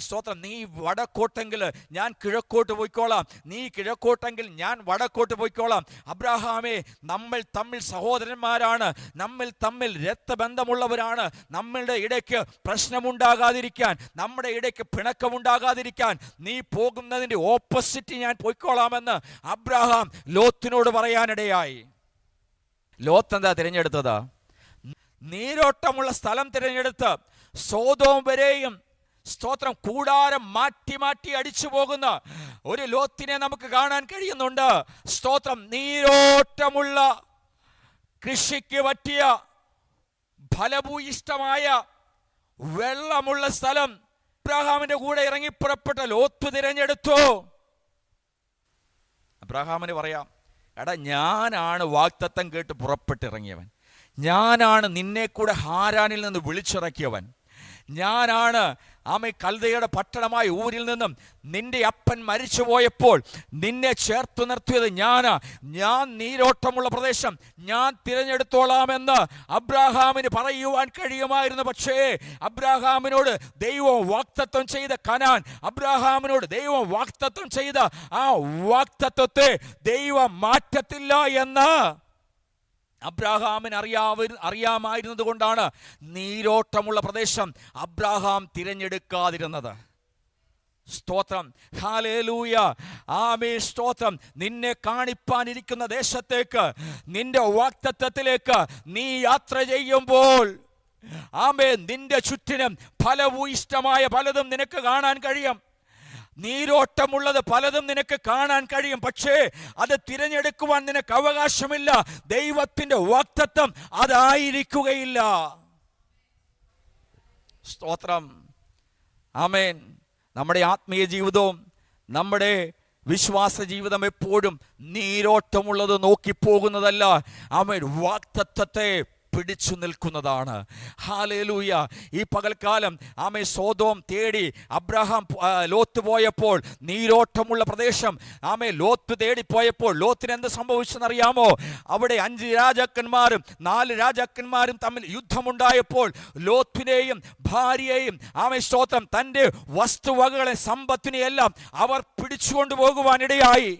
സ്തോത്രം, നീ വടക്കോട്ടെങ്കിൽ ഞാൻ കിഴക്കോട്ട് പോയിക്കോളാം, നീ കിഴക്കോട്ടെങ്കിൽ ഞാൻ വടക്കോട്ട് പോയിക്കോളാം. അബ്രാഹാമേ, നമ്മൾ തമ്മിൽ സഹോദരന്മാരാണ്, നമ്മൾ തമ്മിൽ രക്തബന്ധമുള്ളവരാണ്. നമ്മളുടെ ഇടയ്ക്ക് പ്രശ്നമുണ്ടാകാതിരിക്കാൻ, നമ്മുടെ ഇടയ്ക്ക് പിണക്കമുണ്ടാകാതിരിക്കാൻ നീ പോകുന്നതിൻ്റെ ഓപ്പോസിറ്റ് ഞാൻ പോയിക്കോളാമെന്ന് അബ്രാഹാം ലോത്തിനോട് പറയാനിടയായി. ലോത്ത് എന്താ തിരഞ്ഞെടുത്തത്? നീരോട്ടമുള്ള സ്ഥലം തിരഞ്ഞെടുത്ത് സോദോം വരെയും, സ്തോത്രം, കൂടാരം മാറ്റി മാറ്റി അടിച്ചു പോകുന്ന ഒരു ലോത്തിനെ നമുക്ക് കാണാൻ കഴിയുന്നുണ്ട്. സ്തോത്രം, നീരോട്ടമുള്ള, കൃഷിക്ക് പറ്റിയ, ഫലഭൂയിഷ്ടമായ, വെള്ളമുള്ള സ്ഥലം അബ്രാഹാമിന്റെ കൂടെ ഇറങ്ങി പുറപ്പെട്ട ലോത്ത് തിരഞ്ഞെടുത്തു. അബ്രാഹാമിന് പറയാം, എടാ, ഞാനാണ് വാഗ്ദത്തം കേട്ട് പുറപ്പെട്ടിറങ്ങിയവൻ, ഞാനാണ് നിന്നെ കൂടെ ഹാരാനിൽ നിന്ന് വിളിച്ചിറക്കിയവൻ, ഞാനാണ് കൽദയുടെ പട്ടണമായ ഊരിൽ നിന്നും നിന്റെ അപ്പൻ മരിച്ചു പോയപ്പോൾ നിന്നെ ചേർത്ത് നിർത്തിയത് ഞാനാ. ഞാൻ നീരോട്ടമുള്ള പ്രദേശം ഞാൻ തിരഞ്ഞെടുത്തോളാമെന്ന് അബ്രാഹാമിന് പറയുവാൻ കഴിയുമായിരുന്നു. പക്ഷേ അബ്രാഹാമിനോട് ദൈവം വാഗ്ദത്തം ചെയ്ത കനാൻ, അബ്രാഹാമിനോട് ദൈവം വാഗ്ദത്തം ചെയ്ത ആ വാഗ്ദത്തത്തെ ദൈവം മാറ്റത്തില്ല എന്ന് അബ്രാഹാമിന് അറിയാമായിരുന്നത് കൊണ്ടാണ് നീരോട്ടമുള്ള പ്രദേശം അബ്രാഹാം തിരഞ്ഞെടുക്കാതിരുന്നത്. സ്തോത്രം, ഹല്ലേലൂയ, ആമേൻ, സ്തോത്രം. നിന്നെ കാണിപ്പാനിരിക്കുന്ന ദേശത്തേക്ക്, നിന്റെ വാഗ്ദത്തത്തിലേക്ക് നീ യാത്ര ചെയ്യുമ്പോൾ, ആമേൻ, നിന്റെ ചുറ്റിനും ഫലഭൂയിഷ്ടമായ പലതും നിനക്ക് കാണാൻ കഴിയും, നീരോട്ടമുള്ളത് പലതും നിനക്ക് കാണാൻ കഴിയും. പക്ഷേ അത് തിരഞ്ഞെടുക്കുവാൻ നിനക്ക് അവകാശമില്ല. ദൈവത്തിന്റെ വാഗ്ദത്തം അതായിരിക്കുകയില്ല. സ്തോത്രം, ആമേൻ. നമ്മുടെ ആത്മീയ ജീവിതവും നമ്മുടെ വിശ്വാസ ജീവിതം എപ്പോഴും നീരോട്ടമുള്ളത് നോക്കിപ്പോകുന്നതല്ല, ആമേൻ, വാഗ്ദത്തത്തെ പിടിച്ചു നിൽക്കുന്നതാണ്. ഹല്ലേലൂയ. ഈ പകൽക്കാലം സോദോം തേടി അബ്രഹാം ലോത്ത് പോയപ്പോൾ, നീരോട്ടമുള്ള പ്രദേശം ലോത്ത് തേടിപ്പോയപ്പോൾ ലോത്തിന് എന്ത് സംഭവിച്ചെന്നറിയാമോ? അവിടെ 5 രാജാക്കന്മാരും 4 രാജാക്കന്മാരും തമ്മിൽ യുദ്ധമുണ്ടായപ്പോൾ ലോത്തിനെയും ഭാര്യയെയും സ്തോത്രം തൻ്റെ വസ്തുവകകളെ സമ്പത്തിനെയെല്ലാം അവർ പിടിച്ചുകൊണ്ടു പോകുവാനിടയായി.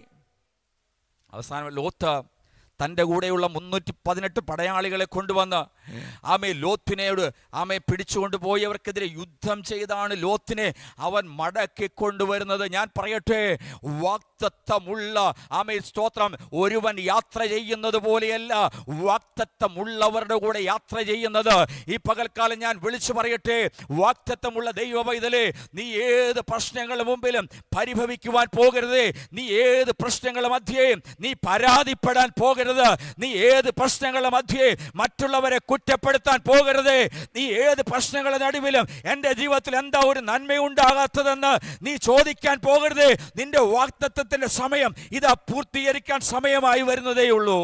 അവസാനം ലോത്ത് തൻ്റെ കൂടെയുള്ള 318 പടയാളികളെ കൊണ്ടുവന്ന് ലോത്തിനോട് പിടിച്ചുകൊണ്ട് പോയവർക്കെതിരെ യുദ്ധം ചെയ്താണ് ലോത്തിനെ അവൻ മടക്കി കൊണ്ടുവരുന്നത്. ഞാൻ പറയട്ടെ, വാഗ്ദത്തമുള്ള സ്തോത്രം ഒരുവൻ യാത്ര ചെയ്യുന്നത് പോലെയല്ല വാഗ്ദത്തമുള്ളവരുടെ കൂടെ യാത്ര ചെയ്യുന്നത്. ഈ പകൽക്കാലം ഞാൻ വിളിച്ചു പറയട്ടെ, വാഗ്ദത്തമുള്ള ദൈവ പൈതലേ, നീ ഏത് പ്രശ്നങ്ങളുടെ മുമ്പിലും പരിഭവിക്കുവാൻ പോകരുത്. നീ ഏത് പ്രശ്നങ്ങളുടെ മധ്യേ നീ പരാതിപ്പെടാൻ പോകരുത്. നീ ഏത് പ്രശ്നങ്ങളുടെ മധ്യേ മറ്റുള്ളവരെ കുറ്റപ്പെടുത്താൻ പോകരുത്. നീ ഏത് പ്രശ്നങ്ങളുടെ നടുവിലും എൻ്റെ ജീവിതത്തിൽ എന്താ ഒരു നന്മയുണ്ടാകാത്തതെന്ന് നീ ചോദിക്കാൻ പോകരുത്. നിന്റെ വാഗ്ദത്തത്തിന്റെ സമയം ഇതാ പൂർത്തീകരിക്കാൻ സമയമായി വരുന്നതേയുള്ളൂ.